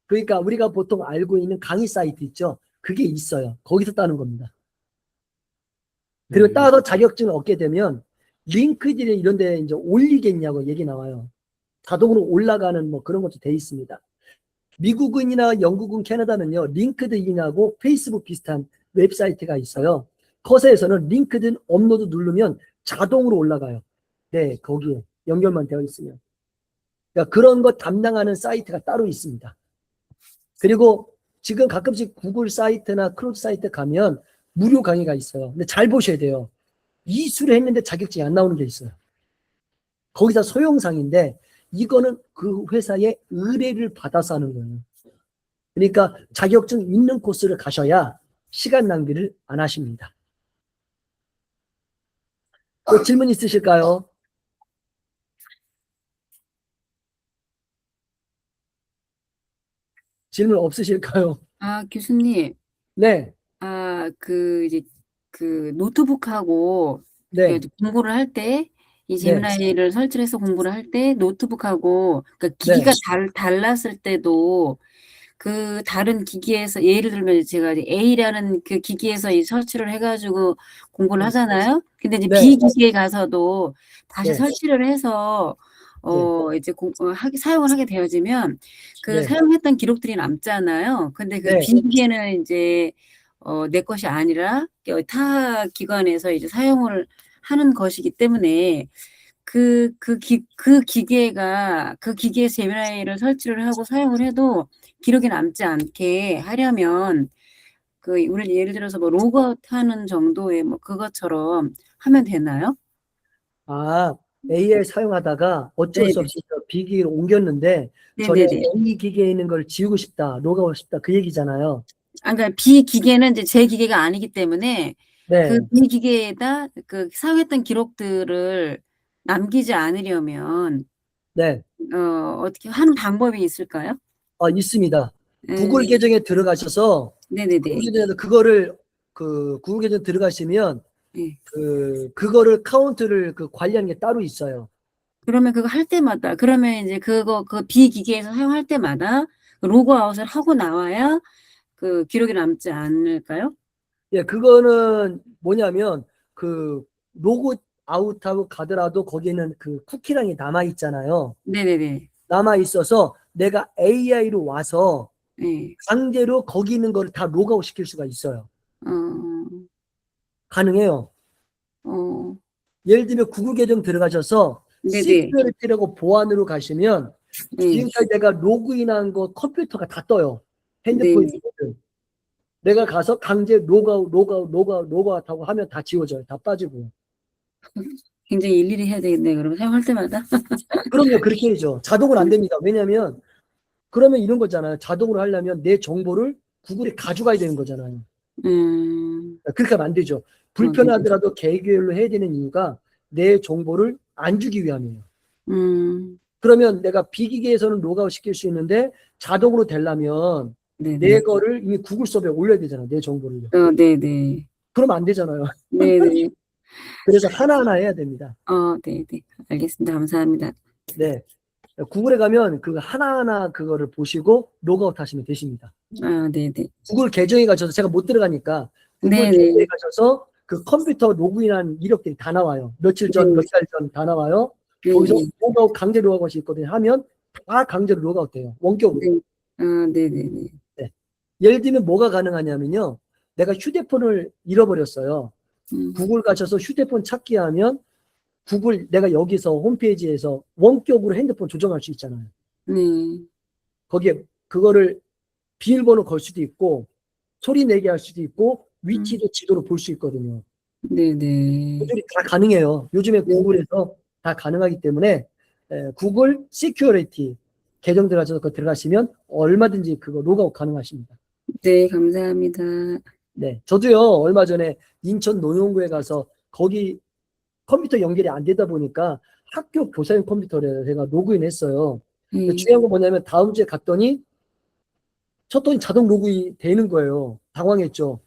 그러니까 우리가 보통 알고 있는 강의 사이트 있죠? 그게 있어요. 거기서 따는 겁니다. 그리고
네.
따서 자격증을 얻게 되면 링크드인 이런 데 이제 올리겠냐고 얘기 나와요. 자동으로 올라가는 뭐 그런 것도 돼 있습니다. 미국은이나 영국은 캐나다는요, 링크드인하고 페이스북 비슷한 웹사이트가 있어요. 커세에서는 링크드인 업로드 누르면 자동으로 올라가요. 네, 거기에 연결만 되어 있으면. 그러니까 그런 거 담당하는 사이트가 따로 있습니다. 그리고 지금 가끔씩 구글 사이트나 클로드 사이트 가면 무료 강의가 있어요. 근데 잘 보셔야 돼요. 이수를 했는데 자격증이 안 나오는 게 있어요. 거기다 소형상인데 이거는 그 회사의 의뢰를 받아서 하는 거예요. 그러니까 자격증 있는 코스를 가셔야 시간 낭비를 안 하십니다. 또 질문 있으실까요? 질문 없으실까요?
아, 교수님,
네,
이제, 노트북하고,
네,
공부를 할 때, 이
네,
제미나이를 설치를 해서 공부를 할 때, 노트북하고, 그러니까
네,
기기가 달랐을 때도, 그 다른 기기에서, 예를 들면 제가 이제 A라는 그 기기에서 이 설치를 해가지고 공부를 하잖아요? 근데 이제
네,
B 기기에 가서도 다시
네,
설치를 해서, 이제 사용을 하게 되어지면, 그
네,
사용했던 기록들이 남잖아요. 근데 그
네.
B 기계는 이제, 내 것이 아니라 타 기관에서 이제 사용을 하는 것이기 때문에 그 기계가 그 기계에 제미나이를 설치를 하고 사용을 해도 기록이 남지 않게 하려면 우리 예를 들어서 뭐 로그아웃 하는 정도의 뭐 그것처럼 하면 되나요?
AI 사용하다가 어쩔 수
네네.
없이 B 기기로 옮겼는데 전에
네네네.
A 기계에 있는 걸 지우고 싶다, 로그아웃 싶다 그 얘기잖아요.
그러니까 B 기계는 이제 제 기계가 아니기 때문에 그
네,
B 기계에다 그 사용했던 기록들을 남기지 않으려면
네,
어떻게 하는 방법이 있을까요?
있습니다. 구글
네.
계정에 들어가셔서 구글
네네네.
계정에서 그거를 그 구글 계정 들어가시면
네.
그거를 카운트를 관리하는 게 따로 있어요.
그러면 그거 할 때마다 그러면 이제 그 B 기계에서 사용할 때마다 로그아웃을 하고 나와야 그 기록이 남지 않을까요?
예, 그거는 뭐냐면 그 로그 아웃하고 가더라도 거기에는 그 쿠키랑이 남아 있잖아요.
네네네.
남아 있어서 내가 AI로 와서
네.
강제로 거기 있는 거를 다 로그아웃 시킬 수가 있어요.
어,
가능해요.
어,
예를 들면 구글 계정 들어가셔서
네네.
시큐리티라고 보안으로 가시면
네.
지금까지 내가 로그인한 거 컴퓨터가 다 떠요. 핸드폰이
네.
있거든. 내가 가서 강제 로그아웃 하고 하면 다 지워져요. 다 빠지고.
굉장히 일일이 해야 되겠네요. 그러면 사용할 때마다.
그럼요. 그렇게 해야죠. 자동으로 안 됩니다. 왜냐하면 그러면 이런 거잖아요. 자동으로 하려면 내 정보를 구글에 가져가야 되는 거잖아요. 그렇게 하면 안 되죠.
네.
불편하더라도 개별로 해야 되는 이유가 내 정보를 안 주기 위함이에요. 그러면 내가 비기기에서는 로그아웃 시킬 수 있는데 자동으로 되려면 내
네네.
거를 이미 구글 서버에 올려야 되잖아. 내 정보를요.
네네.
그러면 안 되잖아요.
네네.
그래서 하나하나 해야 됩니다.
네네. 알겠습니다. 감사합니다.
네. 구글에 가면 그 하나하나 그거를 보시고 로그아웃 하시면 되십니다.
네네.
구글 계정에 가셔서 제가 못 들어가니까 구글
네네.
계정에 가셔서 그 컴퓨터 로그인한 이력들이 다 나와요. 며칠 전, 몇 달 전 다 나와요. 거기서
네네.
로그아웃 강제 로그아웃이 있거든요. 하면 다 강제로 로그아웃 돼요. 원격으로.
네. 네네네.
네. 예를 들면 뭐가 가능하냐면요. 내가 휴대폰을 잃어버렸어요. 구글 가셔서 휴대폰 찾기 하면 구글 내가 여기서 홈페이지에서 원격으로 핸드폰 조정할 수 있잖아요.
네.
거기에 그거를 비밀번호 걸 수도 있고 소리 내게 할 수도 있고 위치도 지도로 볼 수 있거든요.
네네.
그들이 다 가능해요. 요즘에
네.
구글에서 다 가능하기 때문에 구글 시큐리티 계정 들어가셔서 그거 들어가시면 얼마든지 그거 로그아웃 가능하십니다.
네, 감사합니다.
네, 저도요 얼마 전에 인천 노용구에 가서 거기 컴퓨터 연결이 안 되다 보니까 학교 교사용 컴퓨터를 제가 로그인했어요. 근데
네.
중요한 건 뭐냐면 다음 주에 갔더니 쳤더니 자동 로그인 되는 거예요. 당황했죠.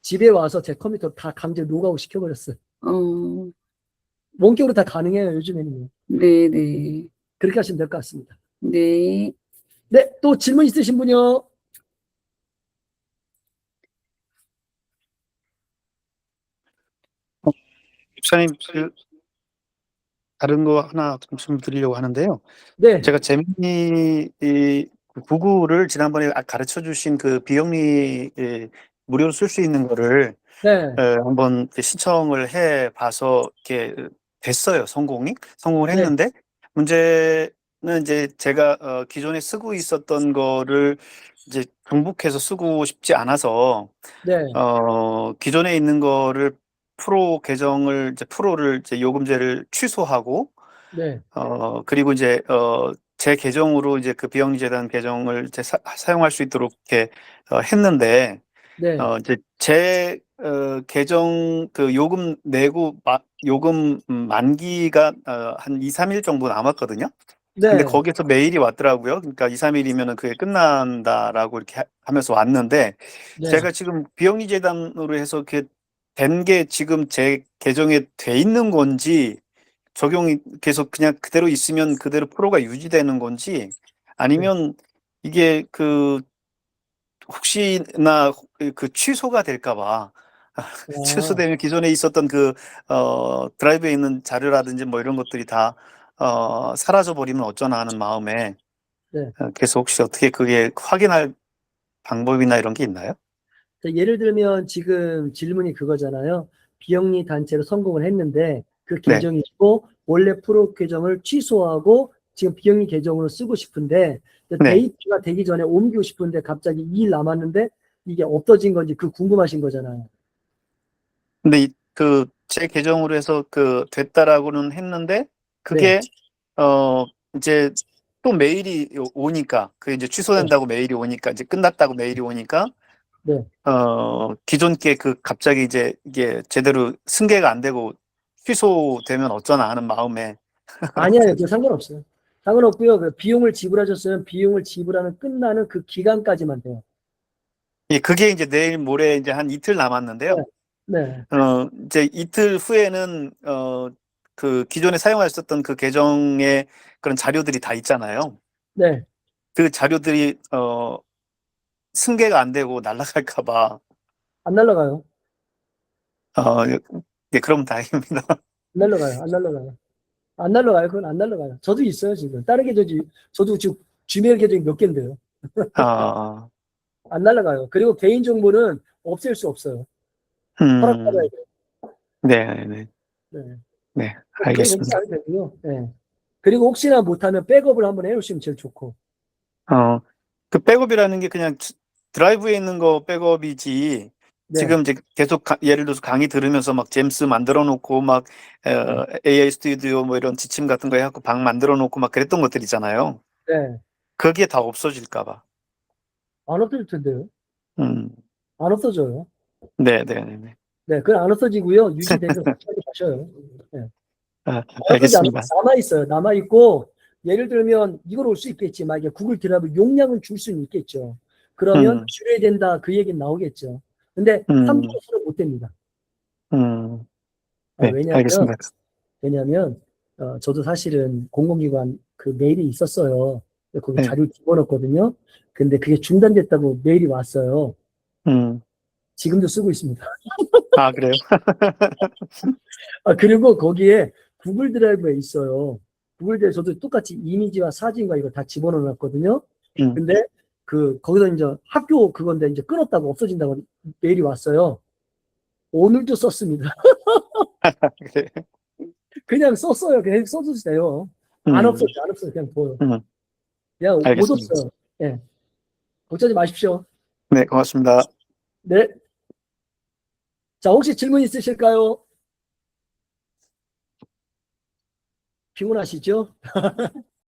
집에 와서 제 컴퓨터 다 강제 로그아웃 시켜버렸어요.
어,
원격으로 다 가능해요, 요즘에는.
네네.
그렇게 하시면 될 것 같습니다.
네.
네, 또 질문 있으신 분이요?
목사님, 다른 거 하나 좀 말씀드리려고 하는데요.
네,
제가 재민이 그 구글을 지난번에 가르쳐 주신 그 비영리 무료로 쓸 수 있는 거를
네,
한번 이렇게 신청을 해 봐서 이렇게 됐어요. 성공을
네,
했는데 문제는 이제 제가 기존에 쓰고 있었던 거를 이제 중복해서 쓰고 싶지 않아서
네,
기존에 있는 거를 프로 계정을 이제 프로를 이제 요금제를 취소하고
네,
그리고 이제 제 계정으로 이제 그 비영리 재단 계정을 이제 사용할 수 있도록 이렇게 했는데
네,
이제 제 계정 그 요금 내고 요금 만기가 한 2-3일 정도 남았거든요. 근데
네,
거기서 메일이 왔더라고요. 그러니까 2-3일이면은 그게 끝난다라고 이렇게 하면서 왔는데
네,
제가 지금 비영리 재단으로 해서 그 된 게 지금 제 계정에 돼 있는 건지 적용이 계속 그냥 그대로 있으면 그대로 프로가 유지되는 건지 아니면 이게 그 혹시나 그 취소가 될까 봐
아,
취소되면 기존에 있었던 그 드라이브에 있는 자료라든지 뭐 이런 것들이 다 사라져 버리면 어쩌나 하는 마음에
네.
그래서 혹시 어떻게 그게 확인할 방법이나 이런 게 있나요?
자, 예를 들면 지금 질문이 그거잖아요. 비영리 단체로 성공을 했는데 그
네.
계정이 있고 원래 프로 계정을 취소하고 지금 비영리 계정으로 쓰고 싶은데
네.
데이트가 되기 전에 옮기고 싶은데 갑자기 2일 남았는데 이게 없어진 건지 그 궁금하신 거잖아요.
근데 그 제 계정으로 해서 그 됐다라고는 했는데
네,
그게 이제 또 메일이 오니까, 그 이제 취소된다고 메일이 오니까, 이제 끝났다고 메일이 오니까,
네.
기존 게 갑자기 이제 이게 제대로 승계가 안 되고 취소되면 어쩌나 하는 마음에.
아니에요. 그 상관없어요. 상관없고요. 그 비용을 지불하셨으면 비용을 지불하는 끝나는 그 기간까지만 돼요.
예, 그게 이제 내일 모레 이제 한 이틀 남았는데요.
네.
이제 이틀 후에는, 그 기존에 사용하셨던 그 계정의 그런 자료들이 다 있잖아요.
네.
그 자료들이, 승계가 안 되고 날아갈까봐,
안 날라가요.
예, 그럼 다행입니다.
안 날라가요. 안 날라가요. 안 날라가요. 그건 안 날라가요. 저도 있어요, 지금. 다른 계정이, 저도 지금 지메일 계정이 몇 개인데요.
아,
안 날라가요. 그리고 개인정보는 없앨 수 없어요. 허락받아야 돼요.
네, 네,
네.
네,
그렇게 걱정
알겠습니다.
안 해도 되고요. 네. 그리고 혹시나 못하면 백업을 한번 해놓으시면 제일 좋고.
그 백업이라는 게 그냥 드라이브에 있는 거 백업이지,
네.
지금 이제 계속 예를 들어서 강의 들으면서 막 잼스 만들어 놓고 막, AI 스튜디오 뭐 이런 지침 같은 거 해갖고 방 만들어 놓고 막 그랬던 것들 있잖아요.
네.
그게 다 없어질까봐.
안 없어질 텐데요.
음,
안 없어져요.
네, 네, 네, 네.
네. 그건 안 없어지고요. 유지되면 끝까지 가셔요. 네. 없어지지 않아요.
알겠습니다.
남아있어요. 남아있고, 예를 들면 이걸 올 수 있겠지만, 이게 구글 드라이브 용량은 줄 수는 있겠죠. 그러면 줄여야 된다. 그 얘기는 나오겠죠. 근데
음.
3%는 못 됩니다.
네, 알겠습니다.
왜냐하면 저도 사실은 공공기관 그 메일이 있었어요. 거기
네.
자료 집어넣었거든요. 근데 그게 중단됐다고 메일이 왔어요. 지금도 쓰고 있습니다.
아, 그래요?
그리고 거기에 구글 드라이브에 있어요. 구글 드라이브 저도 똑같이 이미지와 사진과 이거 다 집어넣어놨거든요. 근데 거기서 이제 학교 그건데 이제 끊었다고 없어진다고 메일이 왔어요. 오늘도 썼습니다.
그래.
그냥 썼어요. 그냥 써도 돼요. 안 없어져, 안 없어져. 그냥 보여. 그냥 못
알겠습니다.
없어요. 예. 걱정하지 마십시오.
네, 고맙습니다.
네. 자, 혹시 질문 있으실까요? 피곤하시죠?